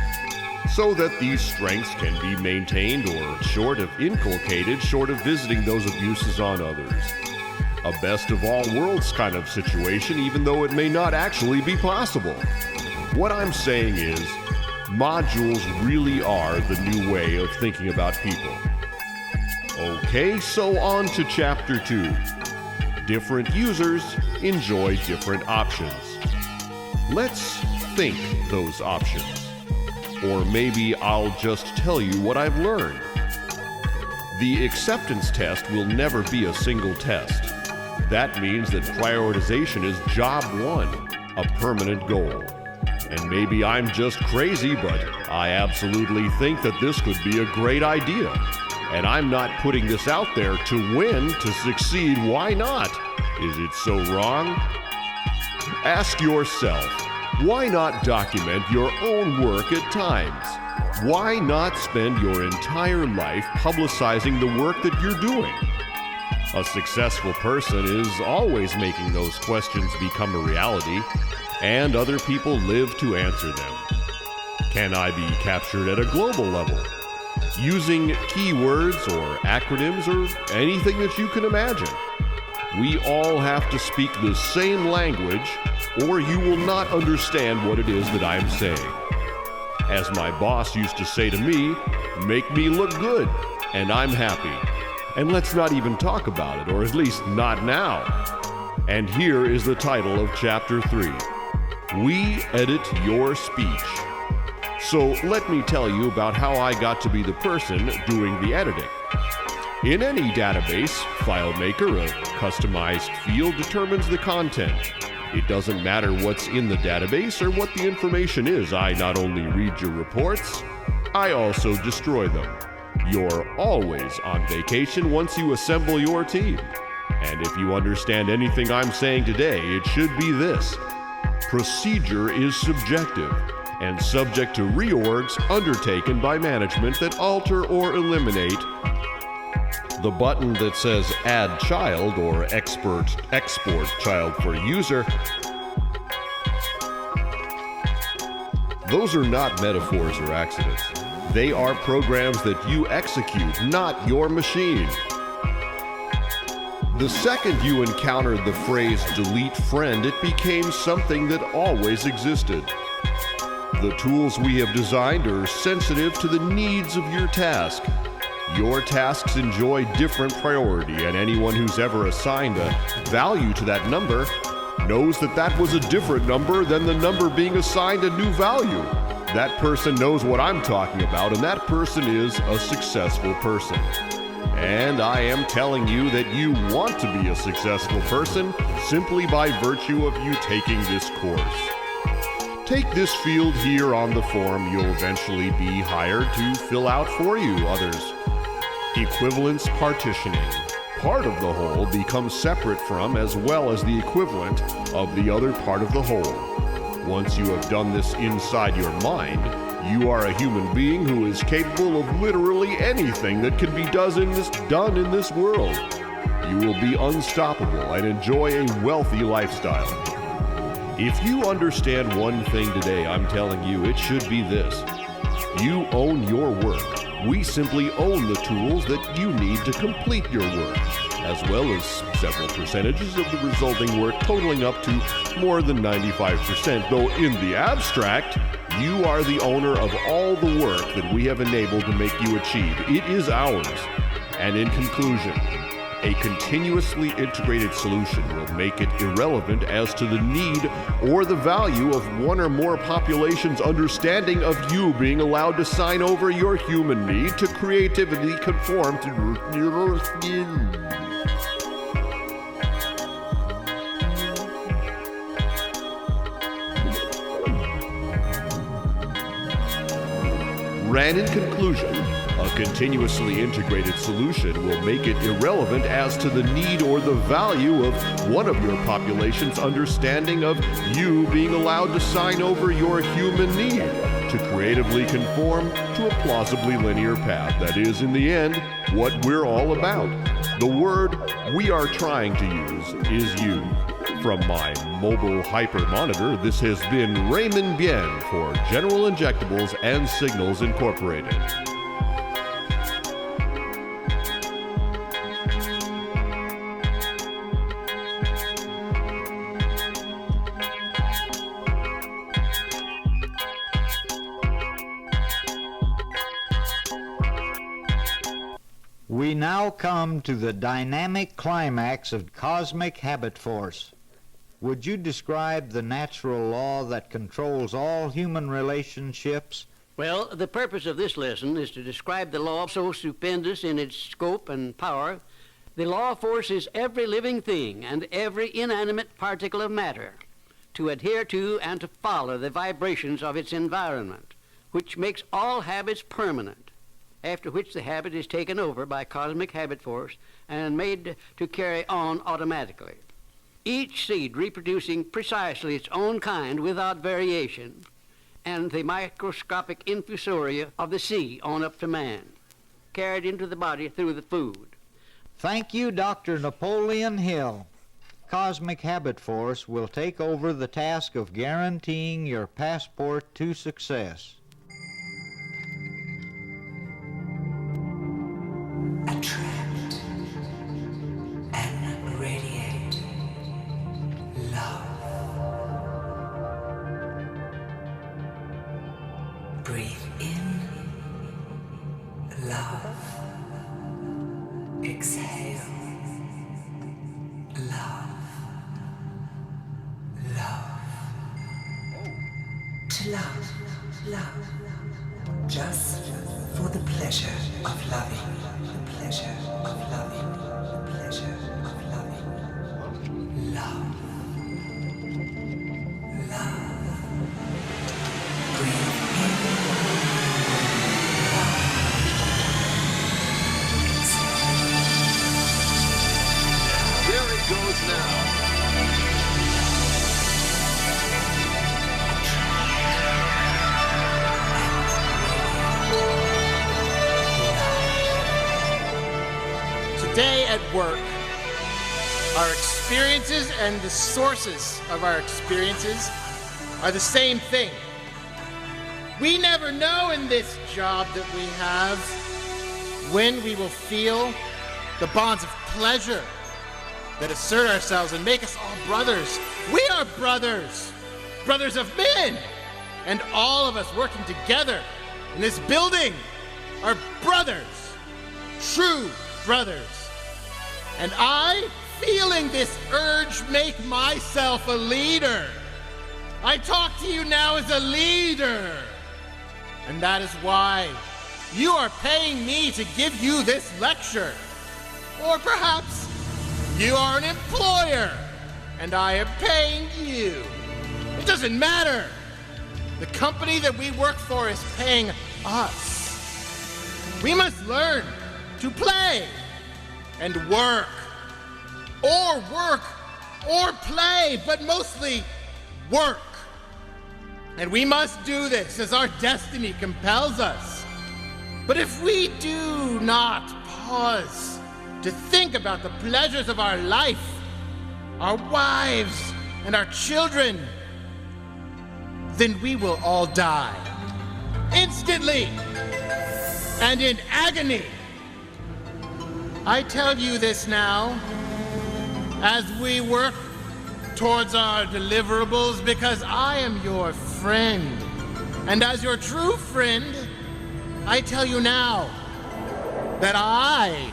Speaker 22: so that these strengths can be maintained or short of inculcated, short of visiting those abuses on others. A best of all worlds kind of situation, even though it may not actually be possible. What I'm saying is, modules really are the new way of thinking about people. Okay, so on to Chapter 2. Different users enjoy different options. Let's think those options. Or maybe I'll just tell you what I've learned. The acceptance test will never be a single test. That means that prioritization is job one, a permanent goal. And maybe I'm just crazy, but I absolutely think that this could be a great idea. And I'm not putting this out there to win, to succeed. Why not? Is it so wrong? Ask yourself, why not document your own work at times? Why not spend your entire life publicizing the work that you're doing? A successful person is always making those questions become a reality, and other people live to answer them. Can I be captured at a global level? Using keywords or acronyms or anything that you can imagine. We all have to speak the same language, or you will not understand what it is that I'm saying. As my boss used to say to me, make me look good, and I'm happy. And let's not even talk about it, or at least not now. And here is the title of Chapter 3. We edit your speech. So let me tell you about how I got to be the person doing the editing. In any database, FileMaker, a customized field, determines the content. It doesn't matter what's in the database or what the information is. I not only read your reports, I also destroy them. You're always on vacation once you assemble your team. And if you understand anything I'm saying today, it should be this. Procedure is subjective and subject to reorgs undertaken by management that alter or eliminate the button that says Add Child or Export Child for User. Those are not metaphors or accidents. They are programs that you execute, not your machine. The second you encountered the phrase delete friend, it became something that always existed. The tools we have designed are sensitive to the needs of your task. Your tasks enjoy different priority, and anyone who's ever assigned a value to that number knows that that was a different number than the number being assigned a new value. That person knows what I'm talking about, and that person is a successful person. And I am telling you that you want to be a successful person simply by virtue of you taking this course. Take this field here on the form you'll eventually be hired to fill out for you, others. Equivalence partitioning. Part of the whole becomes separate from as well as the equivalent of the other part of the whole. Once you have done this inside your mind, you are a human being who is capable of literally anything that can be done in this world. You will be unstoppable and enjoy a wealthy lifestyle. If you understand one thing today, I'm telling you, it should be this. You own your work. We simply own the tools that you need to complete your work, as well as several percentages of the resulting work totaling up to more than 95%, though in the abstract, you are the owner of all the work that we have enabled to make you achieve. It is ours. And in conclusion, a continuously integrated solution will make it irrelevant as to the need or the value of one or more populations' understanding of you being allowed to sign over your human need to creativity conform to your skin. And in conclusion, a continuously integrated solution will make it irrelevant as to the need or the value of one of your population's understanding of you being allowed to sign over your human need to creatively conform to a plausibly linear path that is, in the end, what we're all about. The word we are trying to use is you. From my mobile hyper monitor, this has been Raymond Bien for General Injectables and Signals Incorporated.
Speaker 11: We now come to the dynamic climax of cosmic habit force. Would you describe the natural law that controls all human relationships?
Speaker 12: Well, the purpose of this lesson is to describe the law so stupendous in its scope and power. The law forces every living thing and every inanimate particle of matter to adhere to and to follow the vibrations of its environment, which makes all habits permanent, after which the habit is taken over by cosmic habit force and made to carry on automatically. Each seed reproducing precisely its own kind without variation, and the microscopic infusoria of the sea on up to man, carried into the body through the food.
Speaker 11: Thank you, Dr. Napoleon Hill. Cosmic habit force will take over the task of guaranteeing your passport to success.
Speaker 23: Attract and radiate love. Breathe in love. Exhale love. Love. To love. Love. Just for the pleasure of loving. The pleasure of loving. The pleasure of loving. Love. Love. Breathe in. Love.
Speaker 22: There it goes now.
Speaker 8: Today at work, our experiences and the sources of our experiences are the same thing. We never know in this job that we have when we will feel the bonds of pleasure that assert ourselves and make us all brothers. We are brothers, brothers of men, and all of us working together in this building are brothers, true brothers. And I, feeling this urge, make myself a leader. I talk to you now as a leader. And that is why you are paying me to give you this lecture. Or perhaps you are an employer and I am paying you. It doesn't matter. The company that we work for is paying us. We must learn to play and work, or play, but mostly work. And we must do this as our destiny compels us. But if we do not pause to think about the pleasures of our life, our wives, and our children, then we will all die instantly and in agony. I tell you this now as we work towards our deliverables because I am your friend. And as your true friend, I tell you now that I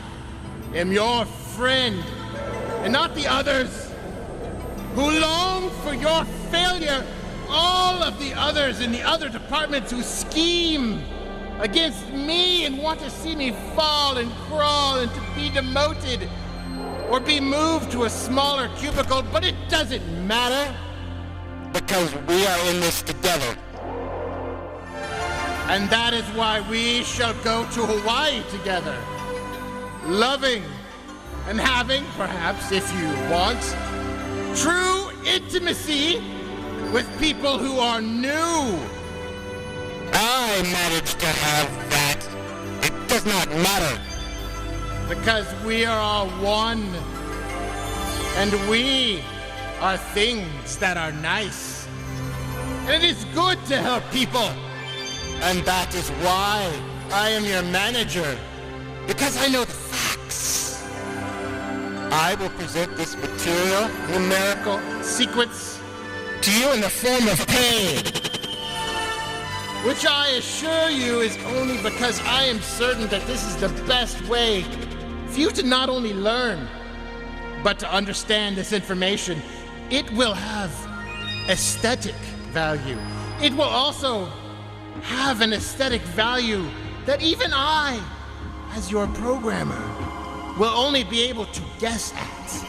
Speaker 8: am your friend and not the others who long for your failure, all of the others in the other departments who scheme against me and want to see me fall and crawl and to be demoted or be moved to a smaller cubicle, but it doesn't matter because we are in this together. And that is why we shall go to Hawaii together, loving and having, perhaps if you want, true intimacy with people who are new.
Speaker 4: I managed to have that. It does not matter.
Speaker 8: Because we are all one. And we are things that are nice. And it is good to help people. And that is why I am your manager. Because I know the facts. I will present this material, numerical sequence, to you in the form of pain. Which I assure you is only because I am certain that this is the best way for you to not only learn, but to understand this information. It will have aesthetic value. It will also have an aesthetic value that even I, as your programmer, will only be able to guess at.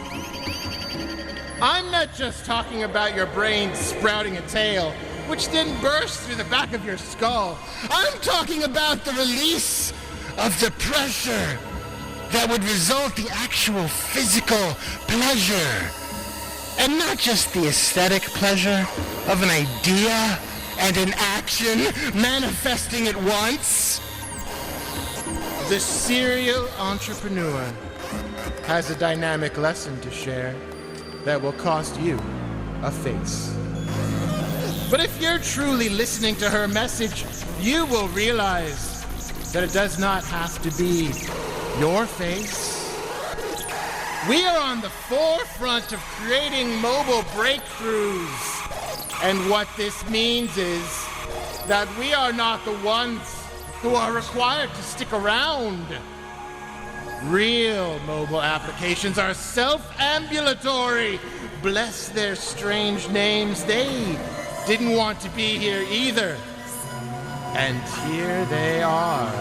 Speaker 8: I'm not just talking about your brain sprouting a tail, which then bursts through the back of your skull. I'm talking about the release of the pressure that would result the actual physical pleasure. And not just the aesthetic pleasure of an idea and an action manifesting at once. The serial entrepreneur has a dynamic lesson to share that will cost you a face. But if you're truly listening to her message, you will realize that it does not have to be your face. We are on the forefront of creating mobile breakthroughs. And what this means is that we are not the ones who are required to stick around. Real mobile applications are self-ambulatory. Bless their strange names. They didn't want to be here either. And here they are.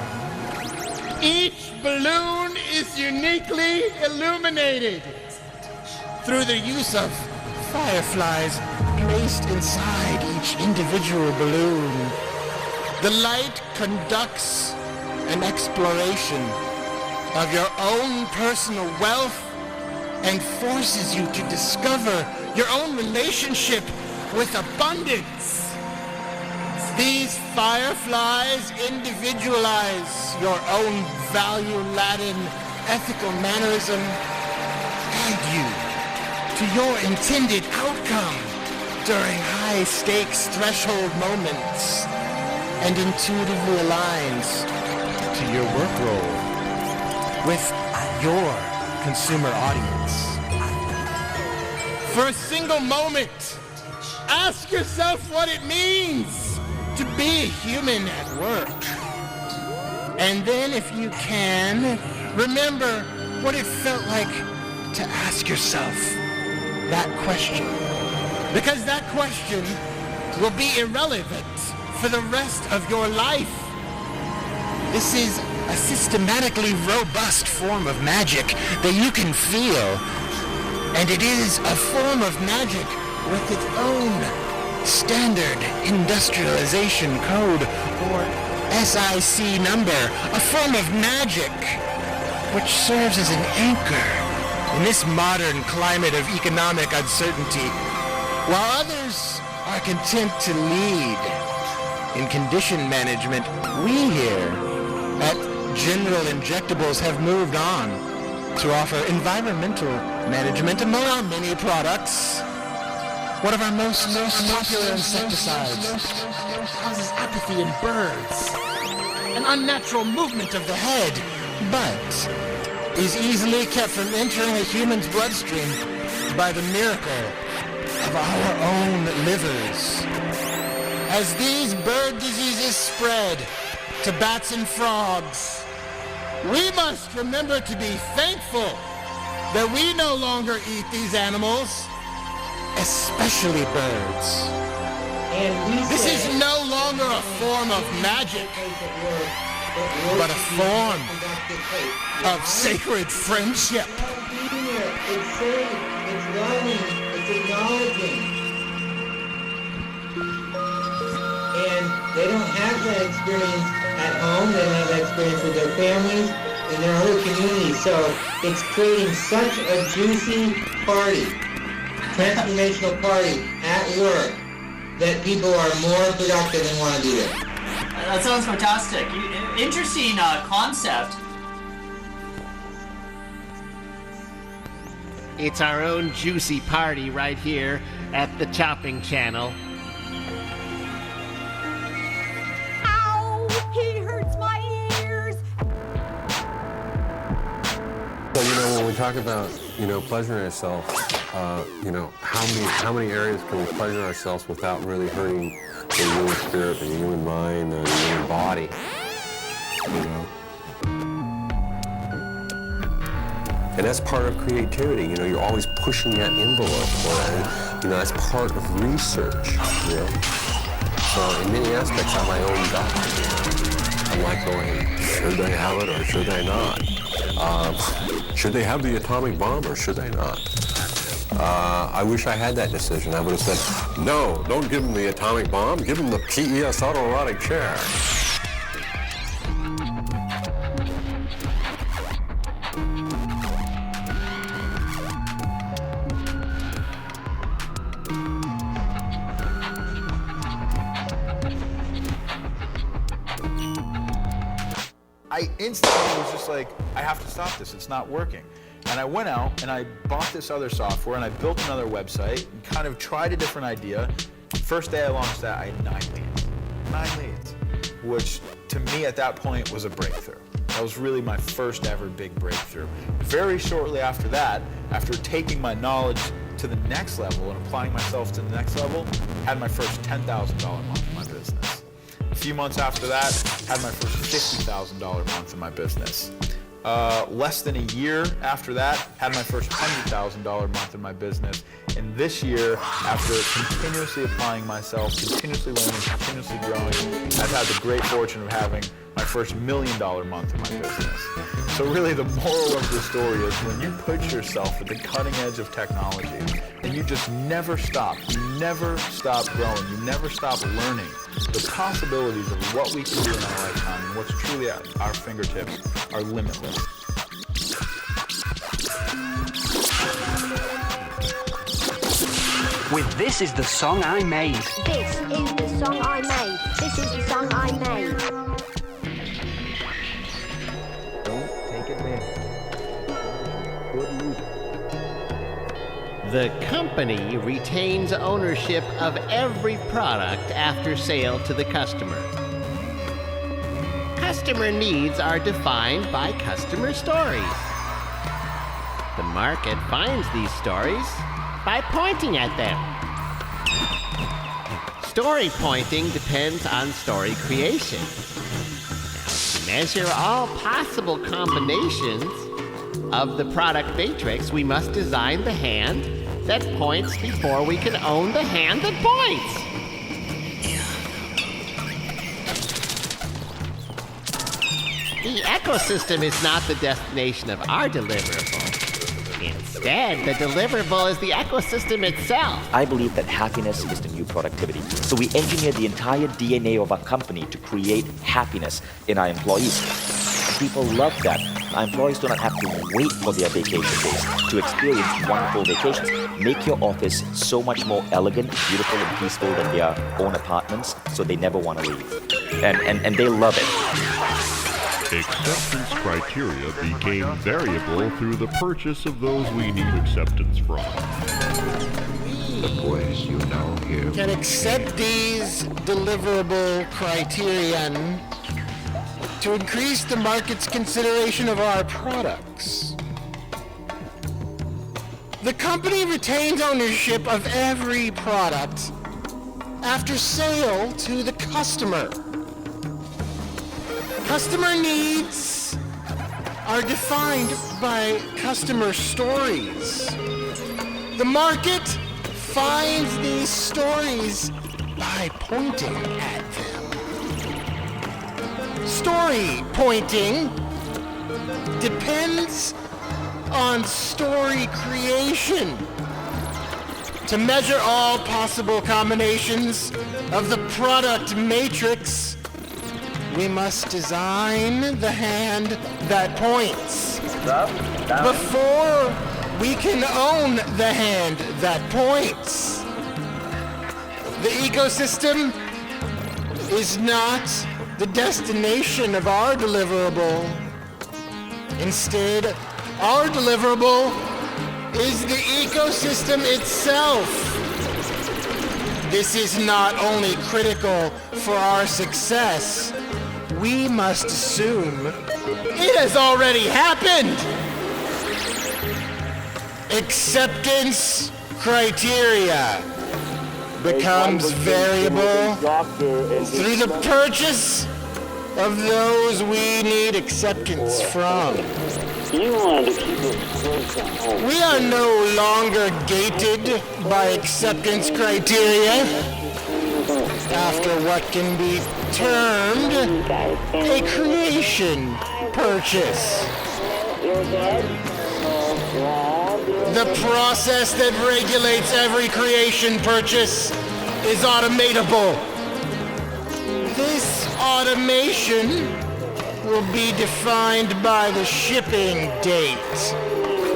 Speaker 8: Each balloon is uniquely illuminated through the use of fireflies placed inside each individual balloon. The light conducts an exploration of your own personal wealth and forces you to discover your own relationship with abundance. These fireflies individualize your own value-laden ethical mannerism and you to your intended outcome during high-stakes threshold moments and intuitively aligns to your work role with your consumer audience. For a single moment, ask yourself what it means to be a human at work. And then, if you can, remember what it felt like to ask yourself that question. Because that question will be irrelevant for the rest of your life. This is a systematically robust form of magic that you can feel. And it is a form of magic with its own standard industrialization code, or SIC number, a form of magic which serves as an anchor in this modern climate of economic uncertainty. While others are content to lead in condition management, we here at General Injectables have moved on to offer environmental management among our many products. One of our most popular insecticides causes apathy in birds, an unnatural movement of the head, but is easily kept from entering a human's bloodstream by the miracle of our own livers. As these bird diseases spread to bats and frogs, we must remember to be thankful that we no longer eat these animals, especially birds. This is no longer a form of magic, but a form of sacred friendship.
Speaker 4: It's safe, it's learning, it's acknowledging. And they don't have
Speaker 13: that experience at home, they don't have that experience with their families, in their other communities. So it's creating such a juicy party, transformational party at work, that people are more productive and want to be there.
Speaker 1: That sounds fantastic. Interesting concept.
Speaker 6: It's our own juicy party right here at the Chopping Channel.
Speaker 14: Ow! He hurts my ears!
Speaker 16: So, when we talk about, pleasuring ourselves, how many areas can we pleasure ourselves without really hurting the human spirit, the human mind, the human body, And that's part of creativity, you're always pushing that envelope, or, that's part of research, So in many aspects, I'm my own doctor, I'm like going, should they have it or should they not? Should they have the atomic bomb or should they not? I wish I had that decision. I would have said, no, don't give them the atomic bomb, give them the PES autoerotic chair.
Speaker 24: I instantly was just like, I have to stop this, it's not working. And I went out and I bought this other software and I built another website and kind of tried a different idea. First day I launched that, I had 9 leads. 9 leads, which to me at that point was a breakthrough. That was really my first ever big breakthrough. Very shortly after that, after taking my knowledge to the next level and applying myself to the next level, had my first $10,000 month in my business. A few months after that, had my first $50,000 month in my business. Less than a year after that, had my first $100,000 month in my business. And this year, after continuously applying myself, continuously learning, continuously growing, I've had the great fortune of having my first $1 million month in my business. So really the moral of the story is when you put yourself at the cutting edge of technology and you just never stop, you never stop growing, you never stop learning, the possibilities of what we can do in our lifetime and what's truly at our fingertips are limitless.
Speaker 9: With This Is the Song I Made.
Speaker 14: This is the song I made. This is the song I made.
Speaker 3: Don't take advantage. Good loser.
Speaker 6: The company retains ownership of every product after sale to the customer. Customer needs are defined by customer stories. The market finds these stories by pointing at them. Story pointing depends on story creation. Now, to measure all possible combinations of the product matrix, we must design the hand that points before we can own the hand that points. The ecosystem is not the destination of our deliverable. Instead, the deliverable is the ecosystem itself.
Speaker 10: I believe that happiness is the new productivity. So we engineered the entire DNA of our company to create happiness in our employees. And people love that. Our employees do not have to wait for their vacation days to experience wonderful vacations. Make your office so much more elegant, beautiful, and peaceful than their own apartments, so they never want to leave. And they love it.
Speaker 22: Acceptance criteria became variable through the purchase of those we need acceptance from.
Speaker 25: The voice you now hear
Speaker 8: can accept these deliverable criterion to increase the market's consideration of our products. The company retains ownership of every product after sale to the customer. Customer needs are defined by customer stories. The market finds these stories by pointing at them. Story pointing depends on story creation. To measure all possible combinations of the product matrix, we must design the hand that points. Before we can own the hand that points. The ecosystem is not the destination of our deliverable. Instead, our deliverable is the ecosystem itself. This is not only critical for our success, we must assume it has already happened. Acceptance criteria becomes variable through the purchase of those we need acceptance from. We are no longer gated by acceptance criteria after what can be termed a creation purchase. The process that regulates every creation purchase is automatable. This automation will be defined by the shipping date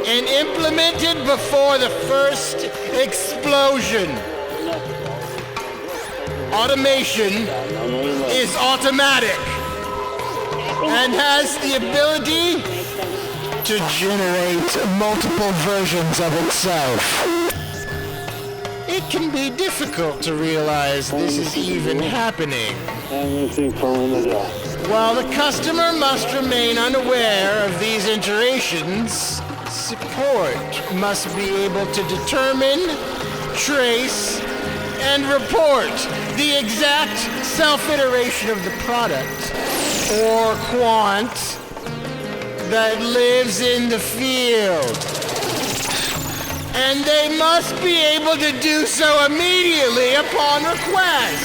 Speaker 8: and implemented before the first explosion. Automation is automatic and has the ability to generate multiple versions of itself. It can be difficult to realize this is even happening, while the customer must remain unaware of these iterations. Support must be able to determine, trace, and report the exact self-iteration of the product or quant that lives in the field. And they must be able to do so immediately upon request.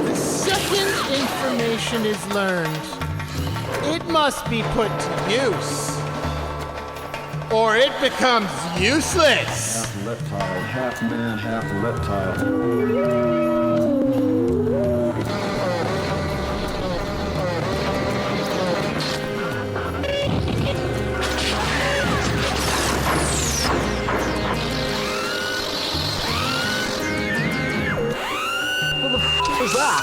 Speaker 8: The second information is learned, it must be put to use, or it becomes useless.
Speaker 7: Half reptile, half man, half reptile.
Speaker 9: What was that?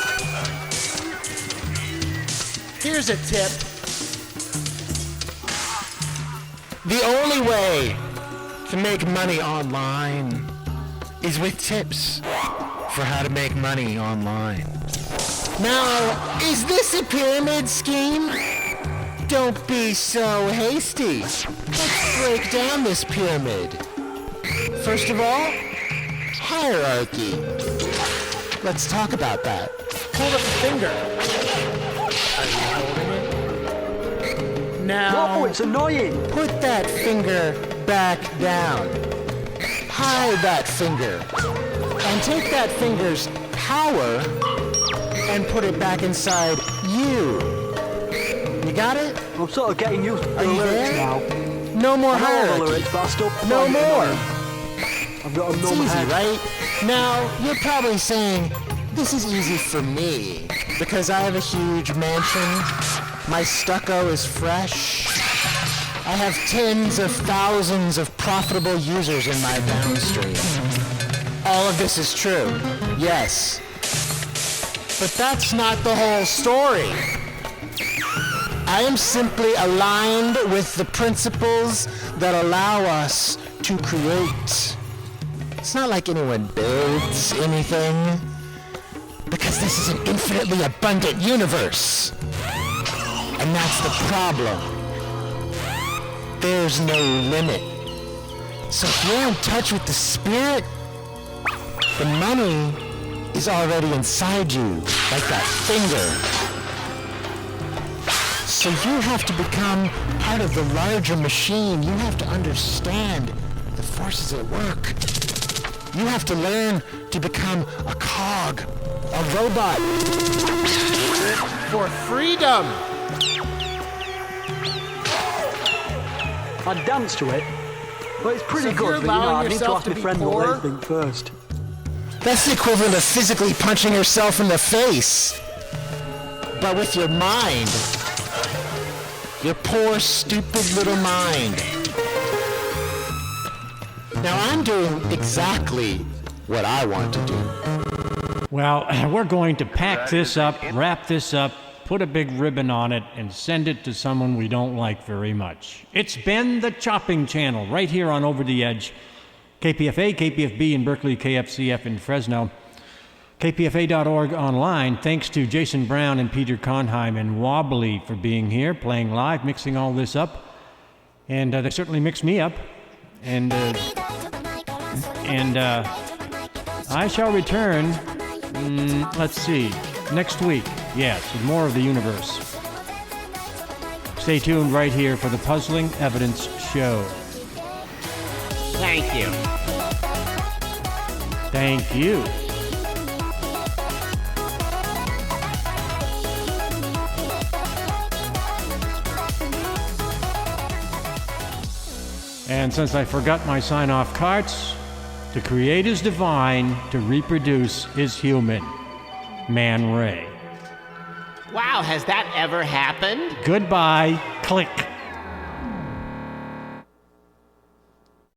Speaker 8: Here's a tip. The only way to make money online is with tips for how to make money online. Now, is this a pyramid scheme? Don't be so hasty. Let's break down this pyramid. First of all, hierarchy. Let's talk about that. Hold up the finger. Are you holding it? Now,
Speaker 9: no, it's annoying.
Speaker 8: Put that finger back down. Hide that finger. And take that finger's power and put it back inside you. You got it?
Speaker 9: I'm sort of getting used to the
Speaker 8: lyrics
Speaker 9: now.
Speaker 8: No more
Speaker 9: I know all the
Speaker 8: hierarchy.
Speaker 9: lyrics, but I still
Speaker 8: No
Speaker 9: find it
Speaker 8: more.
Speaker 9: annoying. I've got a
Speaker 8: It's
Speaker 9: numb
Speaker 8: easy,
Speaker 9: head.
Speaker 8: right? Now, you're probably saying, this is easy for me, because I have a huge mansion, my stucco is fresh, I have tens of thousands of profitable users in my downstream. All of this is true, yes. But that's not the whole story. I am simply aligned with the principles that allow us to create. It's not like anyone builds anything, because this is an infinitely abundant universe. And that's the problem. There's no limit. So if you're in touch with the spirit, the money is already inside you, like that finger. So you have to become part of the larger machine. You have to understand the forces at work. You have to learn to become a cog, a robot. For freedom.
Speaker 9: I dance to it, but it's pretty
Speaker 8: So if you're
Speaker 9: good. But, you know,
Speaker 8: allowing
Speaker 9: I need to
Speaker 8: yourself
Speaker 9: ask
Speaker 8: to
Speaker 9: my
Speaker 8: be
Speaker 9: friend
Speaker 8: poor,
Speaker 9: what they think first.
Speaker 8: That's the equivalent of physically punching yourself in the face. But with your mind. Your poor, stupid little mind. Now I'm doing exactly what I want to do.
Speaker 5: Well, we're going to pack this up, wrap this up, put a big ribbon on it, and send it to someone we don't like very much. It's been the Chopping Channel, right here on Over the Edge. KPFA, KPFB in Berkeley, KFCF in Fresno. KPFA.org online. Thanks to Jason Brown and Peter Konheim and Wobbly for being here, playing live, mixing all this up. And they certainly mixed me up. And I shall return, let's see, next week. Yes, with more of the universe. Stay tuned right here for the Puzzling Evidence Show.
Speaker 6: Thank you.
Speaker 5: Thank you. And since I forgot my sign-off cards, to create is divine, to reproduce is human. Man Ray.
Speaker 6: Wow, has that ever happened?
Speaker 5: Goodbye. Click.